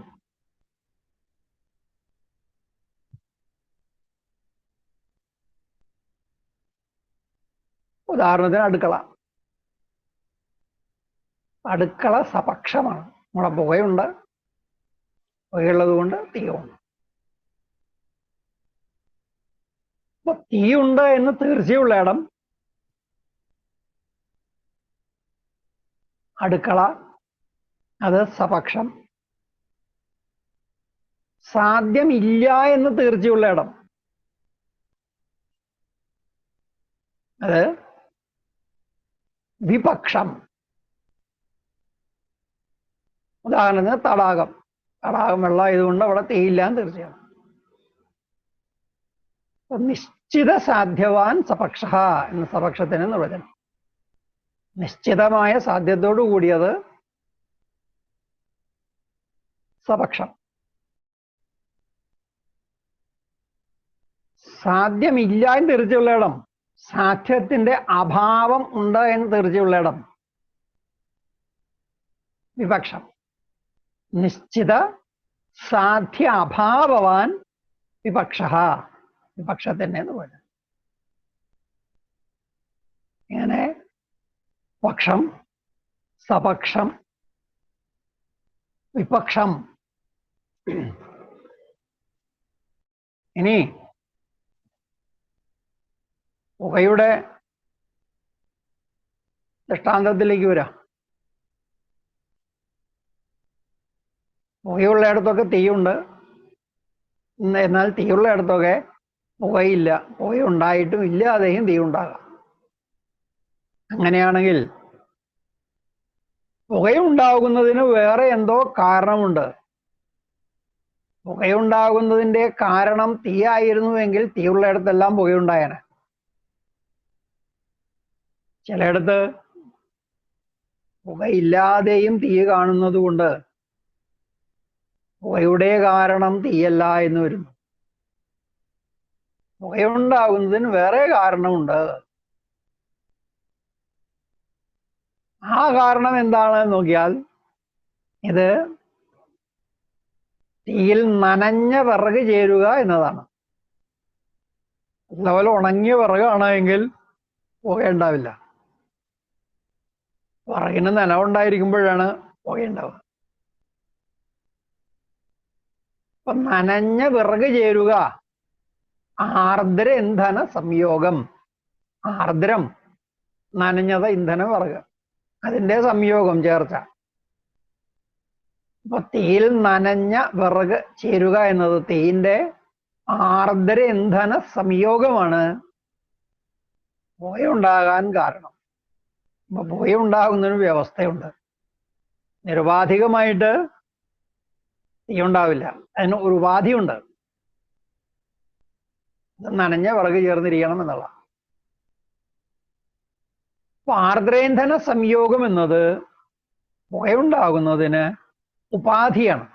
ഉദാഹരണത്തിന് അടുക്കള. അടുക്കള സപക്ഷമാണ്. നമ്മുടെ പുകയുണ്ട്, പുകയുള്ളത് കൊണ്ട് തീയുണ്ട്. അപ്പൊ തീയുണ്ട് എന്ന് തീർച്ചയുള്ള ഇടം അടുക്കള, അത് സപക്ഷം. സാധ്യമില്ല എന്ന് തീർച്ചയുള്ള ഇടം അത് വിപക്ഷം. ഉദാഹരണത്തിന് തടാകം. തടാകം വെള്ളം ആയതുകൊണ്ട് അവിടെ തീയില്ല എന്ന് തീർച്ചയാണ്. നിശ്ചിത സാധ്യവാൻ സപക്ഷ എന്ന സപക്ഷത്തിന് നിർവചനം. നിശ്ചിതമായ സാധ്യതയോടു കൂടിയത് സപക്ഷം. സാധ്യമില്ല എന്ന് തീർച്ചയുള്ള ഇടം, സാധ്യത്തിന്റെ അഭാവം ഉണ്ട് എന്ന് തീർച്ചയുള്ള ഇടം വിപക്ഷം. നിശ്ചിത സാധ്യ അഭാവവാൻ വിപക്ഷ, വിപക്ഷത്തിന്റെ എന്ന് പറയുന്നത്. ഇങ്ങനെ പക്ഷം, സപക്ഷം, വിപക്ഷം. ഇനി പുകയുടെ ദൃഷ്ടാന്തത്തിലേക്ക് വരാം. പുകയുള്ളയിടത്തൊക്കെ തീയുണ്ട്, എന്നാൽ തീയുള്ളയിടത്തൊക്കെ പുകയില്ല. പുകയുണ്ടായിട്ടും ഇല്ലാതെയും തീ ഉണ്ടാകാം. അങ്ങനെയാണെങ്കിൽ പുകയുണ്ടാകുന്നതിന് വേറെ എന്തോ കാരണമുണ്ട്. പുകയുണ്ടാകുന്നതിന്റെ കാരണം തീയായിരുന്നുവെങ്കിൽ തീയുള്ളയിടത്തെല്ലാം പുകയുണ്ടായേനെ. ചിലയിടത്ത് പുകയില്ലാതെയും തീ കാണുന്നത് കൊണ്ട് പുകയുടെ കാരണം തീയല്ല എന്ന് വരുന്നു. പുകയുണ്ടാകുന്നതിന് വേറെ കാരണമുണ്ട്. ആ കാരണം എന്താണെന്ന് നോക്കിയാൽ ഇത് തീയിൽ നനഞ്ഞ വിറക് ചേരുക എന്നതാണ്. അതുപോലെ ഉണങ്ങിയ വിറകാണ് എങ്കിൽ പുകയുണ്ടാവില്ല. വിറകിന് നനവുണ്ടായിരിക്കുമ്പോഴാണ് പുകയുണ്ടാവുക. അപ്പൊ നനഞ്ഞ വിറക് ചേരുക, ആർദ്ര ഇന്ധന സംയോഗം. ആർദ്രം നനഞ്ഞത ഇന്ധനം വിറക്, അതിന്റെ സംയോഗം ചേർച്ച. അപ്പൊ തീയിൽ നനഞ്ഞ വിറക് ചേരുക എന്നത് തീയിന്റെ ആർദ്ര ഇന്ധന സംയോഗമാണ് പുകയുണ്ടാകാൻ കാരണം. അപ്പൊ പുകയുണ്ടാകുന്നൊരു വ്യവസ്ഥയുണ്ട്. നിരുപാധികമായിട്ട് തീ ഉണ്ടാവില്ല, അതിന് ഒരു ഉപാധിയുണ്ട്. ഇത് നനഞ്ഞ വിറക് ചേർന്നിരിക്കണം എന്നുള്ള. അപ്പൊ ആർദ്രേന്ധന സംയോഗം എന്നത് പുകയുണ്ടാകുന്നതിന് ഉപാധിയാണ്.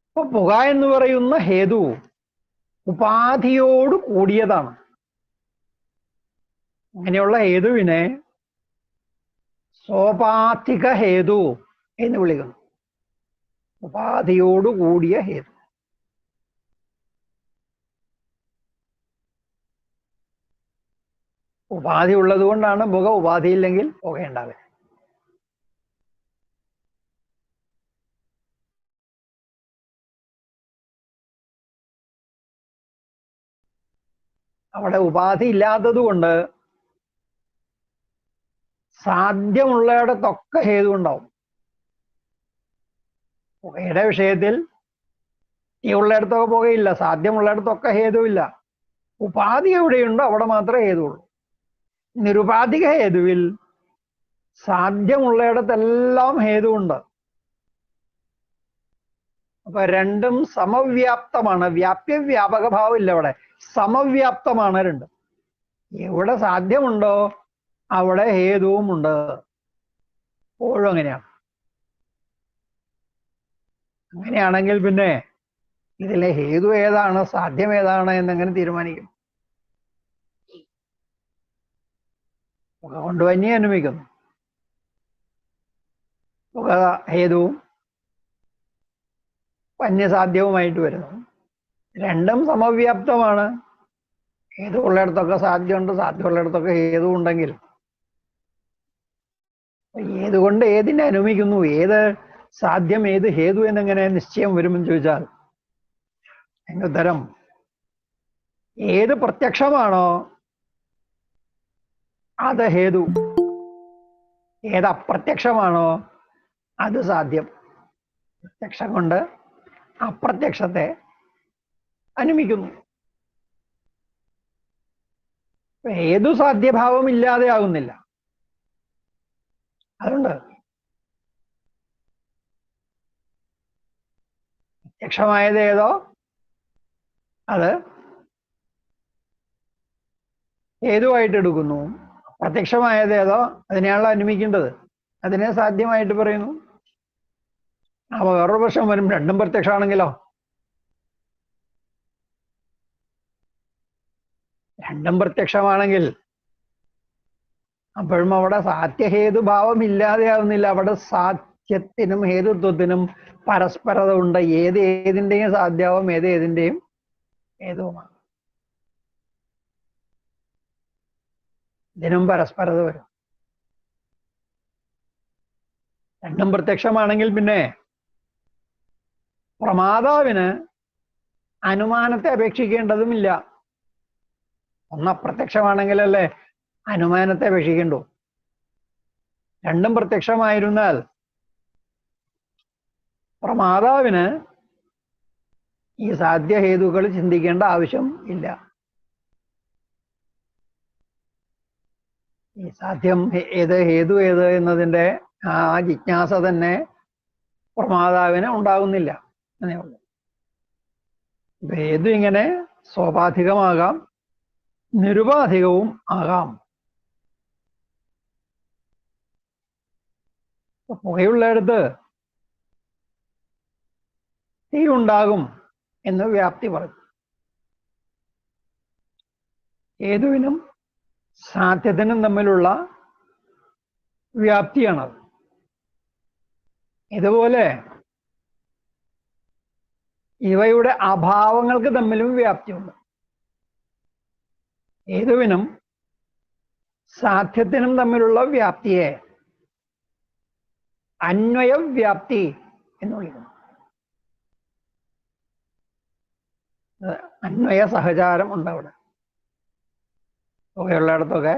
അപ്പൊ പുക എന്ന് പറയുന്ന ഹേതു ഉപാധിയോട് കൂടിയതാണ്. അങ്ങനെയുള്ള ഹേതുവിനെ സോപാധിക ഹേതു എന്ന് വിളിക്കുന്നു. ഉപാധിയോട് കൂടിയ ഹേതു. ഉപാധി ഉള്ളത് കൊണ്ടാണ് പുക, ഉപാധിയില്ലെങ്കിൽ പുകയുണ്ടാവുക. അവിടെ ഉപാധി ഇല്ലാത്തത് കൊണ്ട് സാധ്യമുള്ളയിടത്തൊക്കെ ഹേതു ഉണ്ടാവും. പുകയുടെ വിഷയത്തിൽ തീ ഉള്ളിടത്തൊക്കെ പുകയില്ല, സാധ്യമുള്ളിടത്തൊക്കെ ഹേതുവില്ല. ഉപാധി എവിടെയുണ്ടോ അവിടെ മാത്രമേ ഹേതുള്ളൂ. നിരുപാധിക ഹേതുവിൽ സാധ്യമുള്ളയിടത്തെല്ലാം ഹേതുവുണ്ട്. അപ്പൊ രണ്ടും സമവ്യാപ്തമാണ്. വ്യാപ്യ വ്യാപക ഭാവം ഇല്ല അവിടെ, സമവ്യാപ്തമാണ് രണ്ടും. എവിടെ സാധ്യമുണ്ടോ അവിടെ ഹേതുവുമുണ്ട്. എപ്പോഴും അങ്ങനെയാണ്. അങ്ങനെയാണെങ്കിൽ പിന്നെ ഇതിലെ ഹേതു ഏതാണ്, സാധ്യം ഏതാണ് എന്നെങ്ങനെ തീരുമാനിക്കും? പുക കൊണ്ട് തന്നെ അനുഭവിക്കുന്നു. പുക ഹേതുവും വന്യസാധ്യവുമായിട്ട് വരുന്നു. രണ്ടും സമവ്യാപ്തമാണ്. ഹേതു ഉള്ളിടത്തൊക്കെ സാധ്യമുണ്ട്, സാധ്യമുള്ളിടത്തൊക്കെ ഹേതു ഉണ്ടെങ്കിൽ ഏതുകൊണ്ട് ഏതിനെ അനുഭവിക്കുന്നു, ഏത് സാധ്യം ഏത് ഹേതു എന്നെങ്ങനെ നിശ്ചയം വരുമെന്ന് ചോദിച്ചാൽ അതിന്റെ ഉത്തരം ഏത് പ്രത്യക്ഷമാണോ അത് ഹേതു, ഏത് അപ്രത്യക്ഷമാണോ അത് സാധ്യം. പ്രത്യക്ഷം കൊണ്ട് അപ്രത്യക്ഷത്തെ അനുമിക്കുന്നു. ഏതു സാധ്യഭാവം ഇല്ലാതെ ആകുന്നില്ല. അതുകൊണ്ട് പ്രത്യക്ഷമായത് ഏതോ അത് ഹേതുവായിട്ട് എടുക്കുന്നു. പ്രത്യക്ഷമായത് ഏതോ അതിനെയാണല്ലോ അനുമിക്കേണ്ടത്, അതിനെ സാധ്യമായിട്ട് പറയുന്നു. അപ്പൊ വേറൊരു പ്രശ്നം വരും, രണ്ടും പ്രത്യക്ഷമാണെങ്കിലോ? രണ്ടും പ്രത്യക്ഷമാണെങ്കിൽ അപ്പോഴും അവിടെ സാധ്യഹേതുഭാവം ഇല്ലാതെയാവുന്നില്ല. അവിടെ സാധ്യത്തിനും ഹേതുത്വത്തിനും പരസ്പരത ഉണ്ട്. ഏതിന്റെയും സാധ്യവും ഏതിന്റെയും ഹേതുവുമാണ്. ഇതിനും പരസ്പരത വരും. രണ്ടും പ്രത്യക്ഷമാണെങ്കിൽ പിന്നെ പ്രമാതാവിന് അനുമാനത്തെ അപേക്ഷിക്കേണ്ടതുമില്ല. ഒന്ന് അപ്രത്യക്ഷമാണെങ്കിലല്ലേ അനുമാനത്തെ അപേക്ഷിക്കേണ്ടു. രണ്ടും പ്രത്യക്ഷമായിരുന്നാൽ പ്രമാതാവിന് ഈ സാധ്യഹേതുക്കൾ ചിന്തിക്കേണ്ട ആവശ്യം ഇല്ല. ഈ സാധ്യം ഏത് ഹേതു ഏത് എന്നതിൻ്റെ ആ ജിജ്ഞാസ തന്നെ പ്രമാതാവിന് ഉണ്ടാകുന്നില്ല എന്നേ ഉള്ളൂ. ഹേതു ഇങ്ങനെ സ്വാഭാവികമാകാം, നിരുപാധികവും ആകാം. പുകയുള്ളിടത്ത് തീ ഉണ്ടാകും എന്ന് വ്യാപ്തി പറഞ്ഞു. ഹേതുവിനും സാധ്യത്തിനും തമ്മിലുള്ള വ്യാപ്തിയാണത്. ഇതുപോലെ ഇവയുടെ അഭാവങ്ങൾക്ക് തമ്മിലും വ്യാപ്തിയുണ്ട്. ഹേതുവിനും സാധ്യത്തിനും തമ്മിലുള്ള വ്യാപ്തിയെ അന്വയവ്യാപ്തി എന്ന് വിളിക്കുന്നു. അന്വയ സഹചാരം ഉണ്ട് അവിടെ. പുകയുള്ളിടത്തൊക്കെ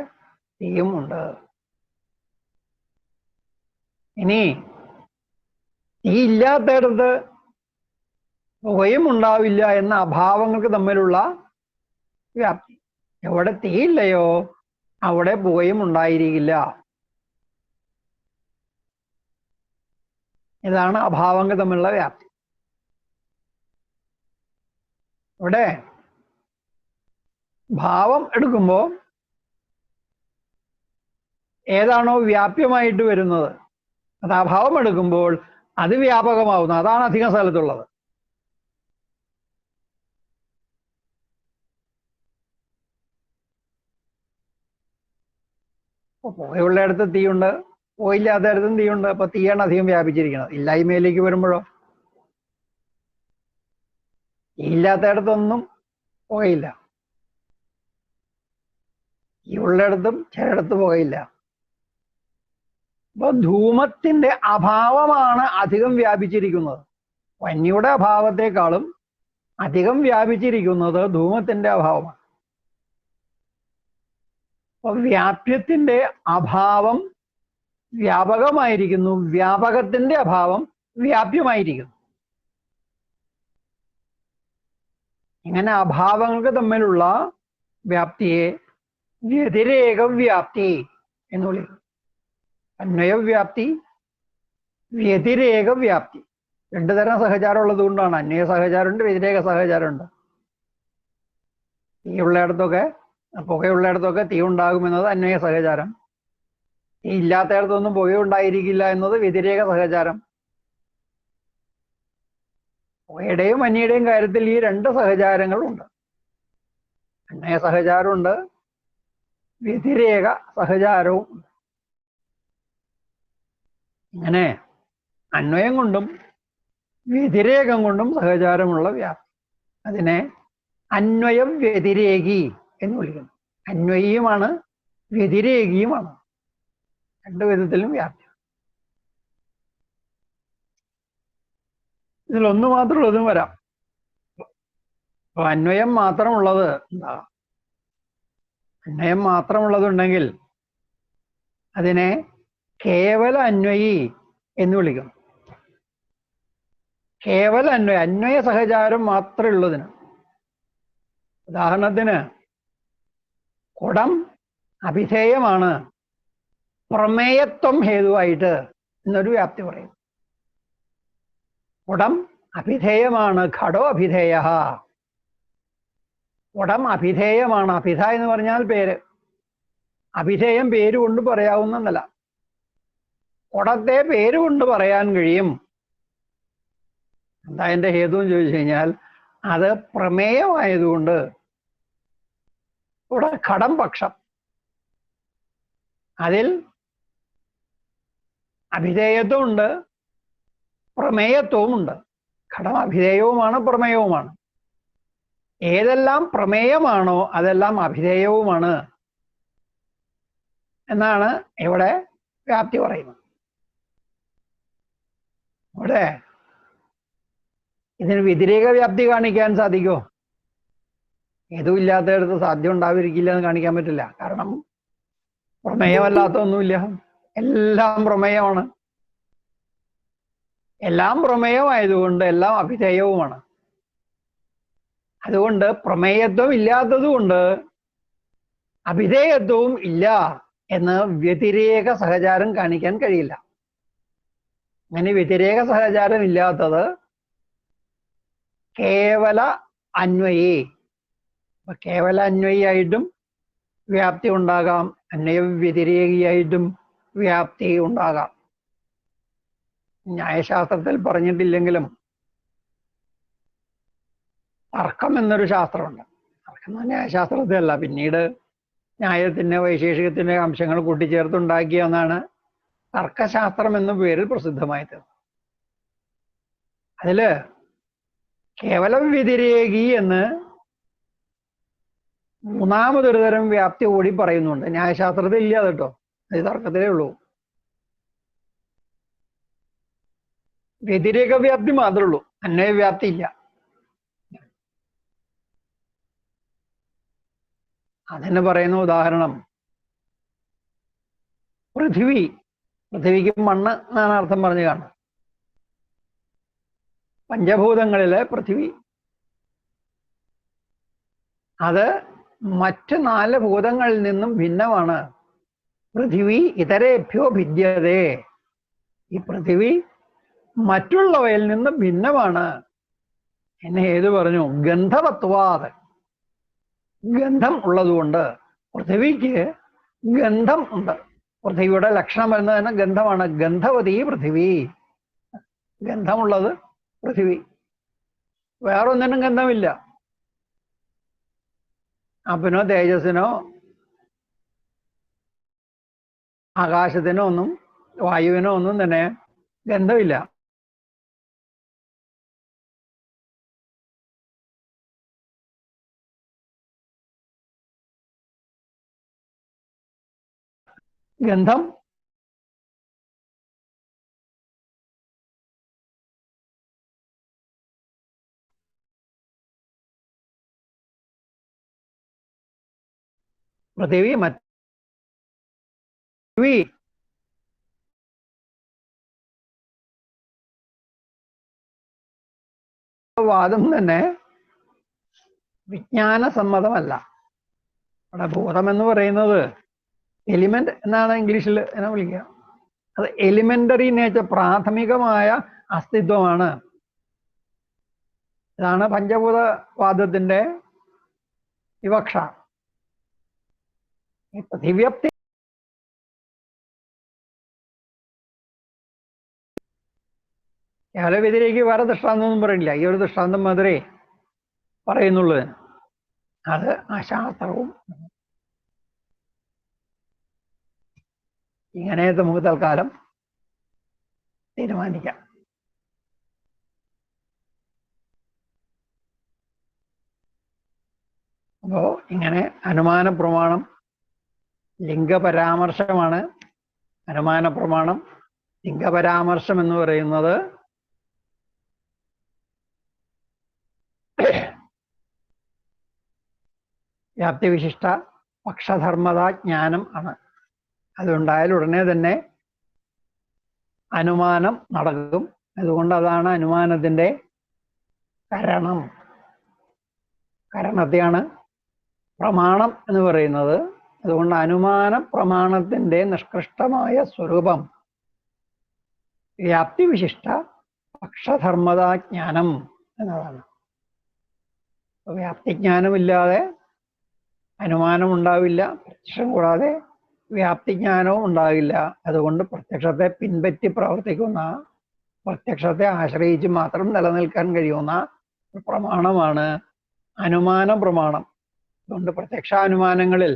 തീയും ഉണ്ട്. ഇനി തീ ഇല്ലാത്തയിടത്ത് പുകയും ഉണ്ടാവില്ല എന്ന അഭാവങ്ങൾക്ക് തമ്മിലുള്ള വ്യാപ്തി. എവിടെ തീയില്ലയോ അവിടെ പുകയും ഉണ്ടായിരിക്കില്ല. ഇതാണ് അഭാവങ്ങൾ തമ്മിലുള്ള വ്യാപ്തി. ഇവിടെ ഭാവം എടുക്കുമ്പോൾ ഏതാണോ വ്യാപ്യമായിട്ട് വരുന്നത് അത് അഭാവം എടുക്കുമ്പോൾ അത് വ്യാപകമാവുന്നു. അതാണ് അധികം സ്ഥലത്തുള്ളത്. പുകയുള്ളിടത്ത് തീയുണ്ട്, പുകയില്ലാത്തയിടത്തും തീയുണ്ട്. അപ്പൊ തീയാണ് അധികം വ്യാപിച്ചിരിക്കുന്നത്. ഇല്ലായ്മയിലേക്ക് വരുമ്പോഴോ ഇല്ലാത്തയിടത്തൊന്നും പുകയില്ല, ഈ ഉള്ളിടത്തും ചിലയിടത്ത് പുകയില്ല. അപ്പൊ ധൂമത്തിന്റെ അഭാവമാണ് അധികം വ്യാപിച്ചിരിക്കുന്നത്. വന്യയുടെ അഭാവത്തെക്കാളും അധികം വ്യാപിച്ചിരിക്കുന്നത് ധൂമത്തിന്റെ അഭാവമാണ്. അപ്പൊ വ്യാപ്യത്തിന്റെ അഭാവം വ്യാപകമായിരിക്കുന്നു, വ്യാപകത്തിന്റെ അഭാവം വ്യാപ്യമായിരിക്കുന്നു. ഇങ്ങനെ അഭാവങ്ങൾക്ക് തമ്മിലുള്ള വ്യാപ്തിയെ വ്യതിരേക വ്യാപ്തി എന്ന് വിളിക്കുന്നു. അന്വയവ്യാപ്തി, വ്യതിരേക വ്യാപ്തി. രണ്ടു തരം സഹചാരം ഉള്ളത് കൊണ്ടാണ്. അന്വയ സഹചാരമുണ്ട്, വ്യതിരേക സഹചാരമുണ്ട്. തീയുള്ളിടത്തൊക്കെ പുകയുള്ളിടത്തൊക്കെ തീ ഉണ്ടാകുമെന്നത് അന്വയ സഹചാരം. തീ ഇല്ലാത്തയിടത്തൊന്നും പുക ഉണ്ടായിരിക്കില്ല എന്നത് വ്യതിരേക സഹചാരം. പുകയുടെയും അന്യയുടെയും കാര്യത്തിൽ ഈ രണ്ട് സഹചാരങ്ങളുണ്ട്. അന്വയ സഹചാരമുണ്ട്, വ്യതിരേക സഹചാരവും ഉണ്ട്. ഇങ്ങനെ അന്വയം കൊണ്ടും വ്യതിരേകം കൊണ്ടും സഹചാരമുള്ള വ്യാപ്തി, അതിനെ അന്വയം വ്യതിരേകി എന്ന് വിളിക്കുന്നു. അന്വയിയുമാണ് വ്യതിരേകിയുമാണ്. രണ്ടു വിധത്തിലും വ്യാപ്തി. ഇതിലൊന്നു മാത്രമുള്ളതും വരാം. അപ്പൊ അന്വയം മാത്രമുള്ളത് എന്താ? അന്വയം മാത്രമുള്ളതുണ്ടെങ്കിൽ അതിനെ കേവല അന്വയി എന്ന് വിളിക്കുന്നു. കേവല അന്വയ സഹചാരം മാത്രമേ ഉള്ളതിന്. ഉദാഹരണത്തിന് കുടം അഭിധേയമാണ്, പ്രമേയത്വം ഹേതുവായിട്ട് എന്നൊരു വ്യാപ്തി പറയും. കുടം അഭിധേയമാണ്, ഘടോ അഭിധേയ. കുടം അഭിധേയമാണ്. അഭിധ എന്ന് പറഞ്ഞാൽ പേര്. അഭിധേയം പേരുകൊണ്ട് പറയാവുന്നതല്ല. കുടത്തെ പേരുകൊണ്ട് പറയാൻ കഴിയും. എന്താ അതിന്റെ ഹേതു എന്ന് ചോദിച്ചു കഴിഞ്ഞാൽ അത് പ്രമേയമായതുകൊണ്ട്. ഇവിടെ ഘടം പക്ഷം, അതിൽ അഭിധേയത്വമുണ്ട്, പ്രമേയത്വവുമുണ്ട്. ഘടം അഭിധേയവുമാണ്, പ്രമേയവുമാണ്. ഏതെല്ലാം പ്രമേയമാണോ അതെല്ലാം അഭിധേയവുമാണ് എന്നാണ് ഇവിടെ വ്യാപ്തി പറയുന്നത്. ഇവിടെ ഇതിന് വ്യതിരേക വ്യാപ്തി കാണിക്കാൻ സാധിക്കുമോ? ഏതും ഇല്ലാത്തടത്ത് സാധ്യം ഉണ്ടാവിരിക്കില്ല എന്ന് കാണിക്കാൻ പറ്റില്ല. കാരണം പ്രമേയമല്ലാത്ത ഒന്നുമില്ല, എല്ലാം പ്രമേയമാണ്. എല്ലാം പ്രമേയമായതുകൊണ്ട് എല്ലാം അഭിധേയവുമാണ്. അതുകൊണ്ട് പ്രമേയത്വം ഇല്ലാത്തതുകൊണ്ട് അഭിധേയത്വവും ഇല്ല എന്ന് വ്യതിരേക സഹചാരം കാണിക്കാൻ കഴിയില്ല. അങ്ങനെ വ്യതിരേക സഹചാരം ഇല്ലാത്തത് കേവല അന്വയി. കേവല അന്വയിയായിട്ടും വ്യാപ്തി ഉണ്ടാകാം, അന്വയ വ്യതിരേകിയായിട്ടും വ്യാപ്തി ഉണ്ടാകാം. ന്യായശാസ്ത്രത്തിൽ പറഞ്ഞിട്ടില്ലെങ്കിലും തർക്കം എന്നൊരു ശാസ്ത്രമുണ്ട്. തർക്കം ന്യായശാസ്ത്രത്തിലല്ല, പിന്നീട് ന്യായത്തിന്റെ വൈശേഷികത്തിന്റെ അംശങ്ങൾ കൂട്ടിച്ചേർത്തുണ്ടാക്കിയ ഒന്നാണ് തർക്കശാസ്ത്രം എന്ന പേരിൽ പ്രസിദ്ധമായത്. അതില് കേവലം വ്യതിരേകി എന്ന് മൂന്നാമതൊരു തരം വ്യാപ്തി കൂടി പറയുന്നുണ്ട്. ന്യായശാസ്ത്രത്തിൽ ഇല്ല കേട്ടോ, അത് തർക്കത്തിലേ ഉള്ളൂ. വ്യതിരേക വ്യാപ്തി മാത്രമേ ഉള്ളൂ, അന്വയ വ്യാപ്തി ഇല്ല. അതിന് പറയുന്ന ഉദാഹരണം പൃഥ്വി. പൃഥ്വിക്ക് മണ്ണ് എന്നാണ് അർത്ഥം പറഞ്ഞു കാണുന്നത്. പഞ്ചഭൂതങ്ങളിലെ പൃഥ്വി അത് മറ്റ് 4 ഭൂതങ്ങളിൽ നിന്നും ഭിന്നമാണ്. പൃഥ്വി ഇതരേഭ്യോ ഭിദ്യതേ. ഈ പൃഥ്വി മറ്റുള്ളവയിൽ നിന്ന് ഭിന്നമാണ്. എന്നെ ഏത് പറഞ്ഞു? ഗന്ധവത്വാത്. ഗന്ധം ഉള്ളതുകൊണ്ട്. പൃഥ്വിക്ക് ഗന്ധം ഉണ്ട്. പൃഥ്വിയുടെ ലക്ഷണം വരുന്നത് തന്നെ ഗന്ധമാണ്. ഗന്ധവതി പൃഥ്വി. ഗന്ധമുള്ളത് പൃഥ്വി. വേറൊന്നിനും ഗന്ധമില്ല. അപ്പനോ തേജസ്സിനോ ആകാശത്തിനോ ഒന്നും വായുവിനോ ഒന്നും തന്നെ ഗന്ധമില്ല. ഗന്ധം പൃഥ്വി മറ്റു വാദം തന്നെ വിജ്ഞാനസമ്മതമല്ല. അവിടെ ഭൂതം എന്ന് പറയുന്നത് എലിമെന്റ് എന്നാണ് ഇംഗ്ലീഷിൽ എന്നെ വിളിക്കുക. അത് എലിമെന്ററി നേച്ചർ, പ്രാഥമികമായ അസ്തിത്വമാണ്. ഇതാണ് പഞ്ചഭൂതവാദത്തിന്റെ വിവക്ഷ. ഈ പ്രതിവ്യക്തി കേവലവ്യതിരേക്ക് വേറെ ദൃഷ്ടാന്തമൊന്നും പറയില്ല. ഈ ഒരു ദൃഷ്ടാന്തം മാത്രമേ പറയുന്നുള്ളൂ. അത് അശാസ്ത്രവും. ഇങ്ങനെ നമുക്ക് തൽക്കാലം തീരുമാനിക്കാം. അപ്പോ ഇങ്ങനെ അനുമാന പ്രമാണം ലിംഗപരാമർശമാണ്. അനുമാന പ്രമാണം. ലിംഗപരാമർശം എന്ന് പറയുന്നത് വ്യാപ്തിവിശിഷ്ട പക്ഷധർമ്മതാ ജ്ഞാനം ആണ്. അതുണ്ടായാൽ ഉടനെ തന്നെ അനുമാനം നടക്കും. അതുകൊണ്ട് അതാണ് അനുമാനത്തിന്റെ കരണം. കരണത്തെയാണ് പ്രമാണം എന്ന് പറയുന്നത്. അതുകൊണ്ട് അനുമാന പ്രമാണത്തിന്റെ നിഷ്കൃഷ്ടമായ സ്വരൂപം വ്യാപ്തിവിശിഷ്ട പക്ഷധർമ്മതാ ജ്ഞാനം എന്നതാണ്. വ്യാപ്തിജ്ഞാനമില്ലാതെ അനുമാനം ഉണ്ടാവില്ല, പ്രത്യക്ഷം കൂടാതെ വ്യാപ്തിജ്ഞാനവും ഉണ്ടാകില്ല. അതുകൊണ്ട് പ്രത്യക്ഷത്തെ പിൻപറ്റി പ്രവർത്തിക്കുന്ന, പ്രത്യക്ഷത്തെ ആശ്രയിച്ച് മാത്രം നിലനിൽക്കാൻ കഴിയുന്ന പ്രമാണമാണ് അനുമാന പ്രമാണം. അതുകൊണ്ട് പ്രത്യക്ഷാനുമാനങ്ങളിൽ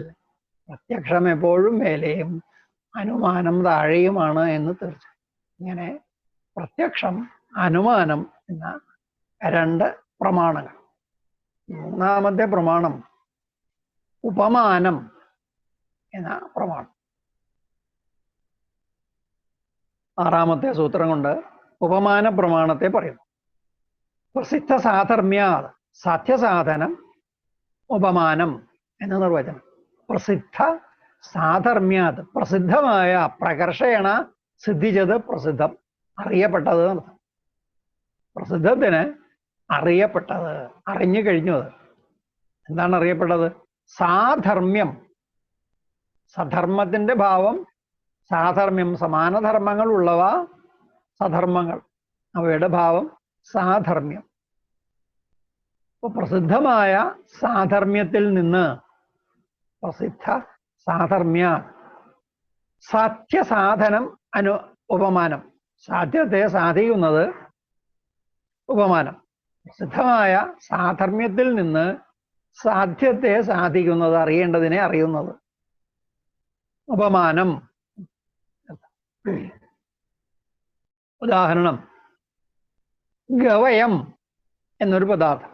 പ്രത്യക്ഷം എപ്പോഴും മേലെയും അനുമാനം താഴെയുമാണ് എന്ന് തീർച്ച. ഇങ്ങനെ പ്രത്യക്ഷം, അനുമാനം എന്ന രണ്ട് പ്രമാണങ്ങൾ. മൂന്നാമത്തെ പ്രമാണം ഉപമാനം എന്ന പ്രമാണം. ആറാമത്തെ സൂത്രം കൊണ്ട് ഉപമാന പ്രമാണത്തെ പറയുന്നു. പ്രസിദ്ധ സാധർമ്മ്യാ സാധ്യസാധനം ഉപമാനം എന്ന നിർവചനം. പ്രസിദ്ധ സാധർമ്മ്യാത്, പ്രസിദ്ധമായ, പ്രകർഷേണ സിദ്ധിച്ചത്, പ്രസിദ്ധം അറിയപ്പെട്ടത് എന്നർത്ഥം. പ്രസിദ്ധത്തിന് അറിയപ്പെട്ടത്, അറിഞ്ഞു കഴിഞ്ഞത്. എന്താണ് അറിയപ്പെട്ടത്? സാധർമ്മ്യം. സധർമ്മത്തിന്റെ ഭാവം സാധർമ്മ്യം. സമാനധർമ്മങ്ങൾ ഉള്ളവ സധർമ്മങ്ങൾ, അവയുടെ ഭാവം സാധർമ്മ്യം. അപ്പൊ പ്രസിദ്ധമായ സാധർമ്മ്യത്തിൽ നിന്ന്, പ്രസിദ്ധ സാധർമ്മ്യ, സാധ്യസാധനം ഉപമാനം. സാധ്യത്തെ സാധിക്കുന്നത് ഉപമാനം. പ്രസിദ്ധമായ സാധർമ്മ്യത്തിൽ നിന്ന് സാധ്യത്തെ സാധിക്കുന്നത്, അറിയേണ്ടതിനെ അറിയുന്നത് ഉപമാനം. ഉദാഹരണം, ഗവയം എന്നൊരു പദാർത്ഥം.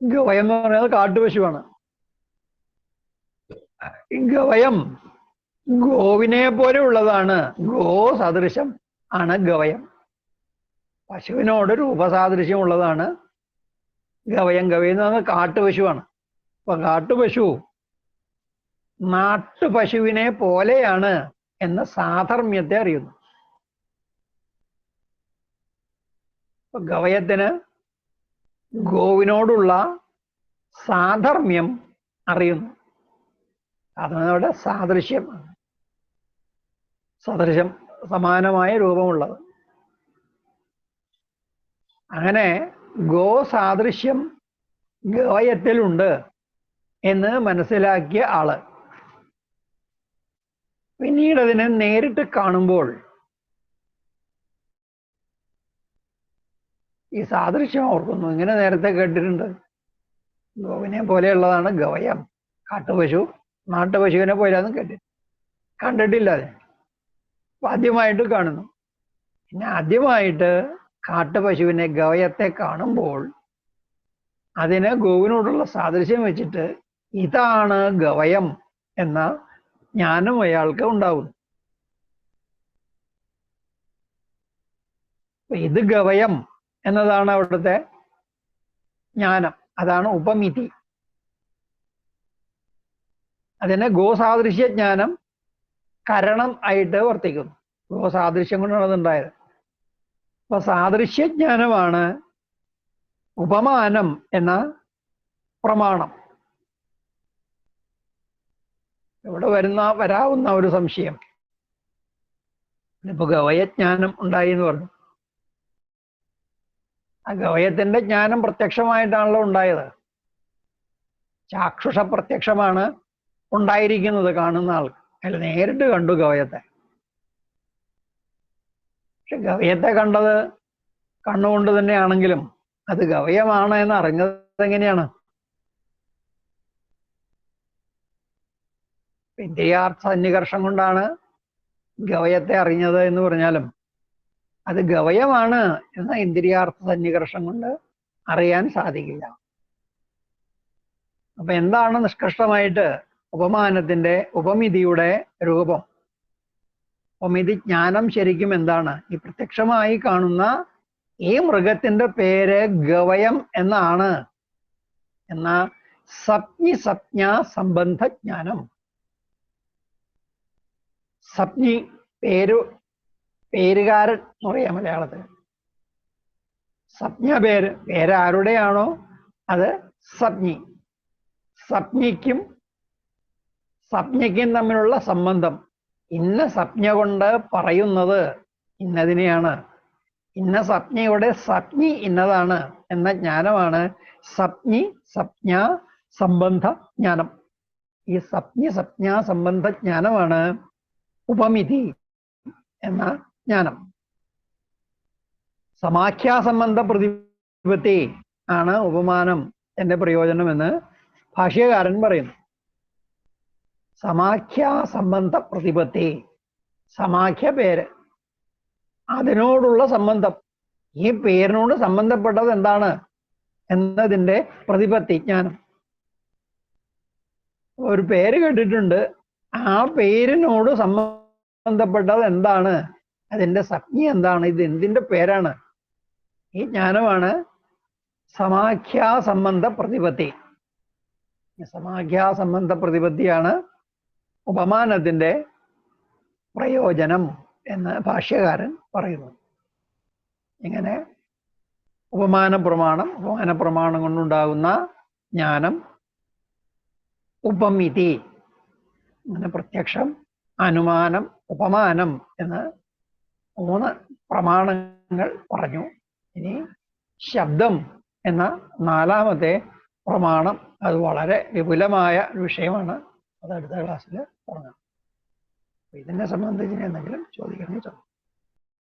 ഗവയം എന്ന് പറയുന്നത് കാട്ടുപശുവാണ്. ഗവയം ഗോവിനെ പോലെ ഉള്ളതാണ്. ഗോ സദൃശം ആണ് ഗവയം. പശുവിനോട് രൂപസാദൃശ്യം ഉള്ളതാണ് ഗവയം. ഗവയം എന്ന് പറഞ്ഞാൽ കാട്ടുപശുവാണ്. അപ്പൊ കാട്ടുപശു നാട്ടുപശുവിനെ പോലെയാണ് എന്ന സാധർമ്മ്യത്തെ അറിയുന്നു. അപ്പൊ ഗവയത്തിന് ഗോവിനോടുള്ള സാധർമ്മ്യം അറിയുന്നു. അതവിടെ സാദൃശ്യമാണ്. സദൃശം, സമാനമായ രൂപമുള്ളത്. അങ്ങനെ ഗോ സാദൃശ്യം ഗവയത്തിലുണ്ട് എന്ന് മനസ്സിലാക്കിയ ആള് പിന്നീട് അതിനെ നേരിട്ട് കാണുമ്പോൾ ഈ സാദൃശ്യം ഓർക്കുന്നു. ഇങ്ങനെ നേരത്തെ കേട്ടിട്ടുണ്ട്, ഗോവിനെ പോലെയുള്ളതാണ് ഗവയം, കാട്ടുപശു നാട്ടുപശുവിനെ പോലെയാന്ന് കണ്ടിട്ടില്ല. അതിനെ ആദ്യമായിട്ട് കാണുന്നു. പിന്നെ ആദ്യമായിട്ട് കാട്ടുപശുവിനെ, ഗവയത്തെ കാണുമ്പോൾ അതിന് ഗോവിനോടുള്ള സാദൃശ്യം വെച്ചിട്ട് ഇതാണ് ഗവയം എന്ന ജ്ഞാനം അയാൾക്ക് ഉണ്ടാകുന്നു. ഇത് ഗവയം എന്നതാണ് അവിടുത്തെ ജ്ഞാനം. അതാണ് ഉപമിതി. അതിന് ഗോസാദൃശ്യ ജ്ഞാനം കരണം ആയിട്ട് വർത്തിക്കുന്നു. ഗോസാദൃശ്യം കൊണ്ടാണ് അതുണ്ടായത്. അപ്പൊ സാദൃശ്യജ്ഞാനമാണ് ഉപമാനം എന്ന പ്രമാണം. ഇവിടെ വരാവുന്ന ഒരു സംശയം, ഇപ്പൊ ഗവയജ്ഞാനം ഉണ്ടായി എന്ന് പറഞ്ഞു. ആ ഗവയത്തിന്റെ ജ്ഞാനം പ്രത്യക്ഷമായിട്ടാണല്ലോ ഉണ്ടായത്. ചാക്ഷുഷ പ്രത്യക്ഷമാണ് ഉണ്ടായിരിക്കുന്നത് കാണുന്ന ആൾക്ക്. അയാൾ നേരിട്ട് കണ്ടു ഗവയത്തെ. പക്ഷെ ഗവയത്തെ കണ്ടത് കണ്ണുകൊണ്ട് തന്നെയാണെങ്കിലും അത് ഗവയമാണ് എന്ന് അറിഞ്ഞത് എങ്ങനെയാണ്? ഇന്ദ്രിയാർത്ഥ സന്നികർഷം കൊണ്ടാണ് ഗവയത്തെ അറിഞ്ഞത് എന്ന് പറഞ്ഞാലും അത് ഗവയമാണ് എന്ന ഇന്ദ്രിയാർത്ഥ സന്നികർഷം കൊണ്ട് അറിയാൻ സാധിക്കില്ല. അപ്പൊ എന്താണ് നിഷ്കർഷ്ടമായിട്ട് ഉപമാനത്തിന്റെ, ഉപമിതിയുടെ രൂപം? ഉപമിതി ജ്ഞാനം ശരിക്കും എന്താണ്? ഈ പ്രത്യക്ഷമായി കാണുന്ന ഈ മൃഗത്തിന്റെ പേര് ഗവയം എന്നാണ് എന്ന സപ്ഞാ സംബന്ധ ജ്ഞാനം. സപ്ഞി പേരുകാരൻ എന്ന് പറയാം മലയാളത്തിൽ. സപ്ഞ പേരാരുടെയാണോ അത് സപ്ഞി. സപ്ഞയ്ക്കും തമ്മിലുള്ള സംബന്ധം, ഇന്ന സപ്ഞ കൊണ്ട് പറയുന്നത് ഇന്നതിനെയാണ്, ഇന്ന സംജ്ഞയുടെ സംജ്ഞി ഇന്നതാണ് എന്ന ജ്ഞാനമാണ് സംജ്ഞി സംജ്ഞ സംബന്ധ ജ്ഞാനം. ഈ സംജ്ഞി സംജ്ഞ സംബന്ധ ജ്ഞാനമാണ് ഉപമിതി എന്ന ജ്ഞാനം. സമാഖ്യാസംബന്ധ പ്രതിപത്തി ആണ് ഉപമാനം എന്റെ പ്രയോജനം എന്ന് ഭാഷ്യകാരൻ പറയുന്നു. സമാഖ്യാസംബന്ധ പ്രതിപത്തി, സമാഖ്യ പേര്, അതിനോടുള്ള സംബന്ധം, ഈ പേരിനോട് സംബന്ധപ്പെട്ടത് എന്താണ് എന്നതിൻ്റെ പ്രതിപത്തി ജ്ഞാനം. ഒരു പേര് കേട്ടിട്ടുണ്ട്, ആ പേരിനോട് സംബന്ധപ്പെട്ടത് എന്താണ്, അതിൻ്റെ സംജ്ഞ എന്താണ്, ഇത് എന്തിൻ്റെ പേരാണ്, ഈ ജ്ഞാനമാണ് സമാഖ്യാസംബന്ധ പ്രതിപത്തി. സമാഖ്യാസംബന്ധ പ്രതിപത്തിയാണ് ഉപമാനത്തിൻ്റെ പ്രയോജനം എന്ന് ഭാഷ്യകാരൻ പറയുന്നു. ഇങ്ങനെ ഉപമാന പ്രമാണം കൊണ്ടുണ്ടാകുന്ന ജ്ഞാനം ഉപമിതി, അങ്ങനെ പ്രത്യക്ഷം, അനുമാനം, ഉപമാനം എന്ന് 3 പ്രമാണങ്ങൾ പറഞ്ഞു. ഇനി ശബ്ദം എന്ന 4ാമത്തെ പ്രമാണം, അത് വളരെ വിപുലമായ വിഷയമാണ്. അത് അടുത്ത ക്ലാസ്സിൽ തുടങ്ങാം. ഇതിനെ സംബന്ധിച്ച് എന്തെങ്കിലും ചോദിക്കണമെങ്കിൽ ചോദിക്കാം.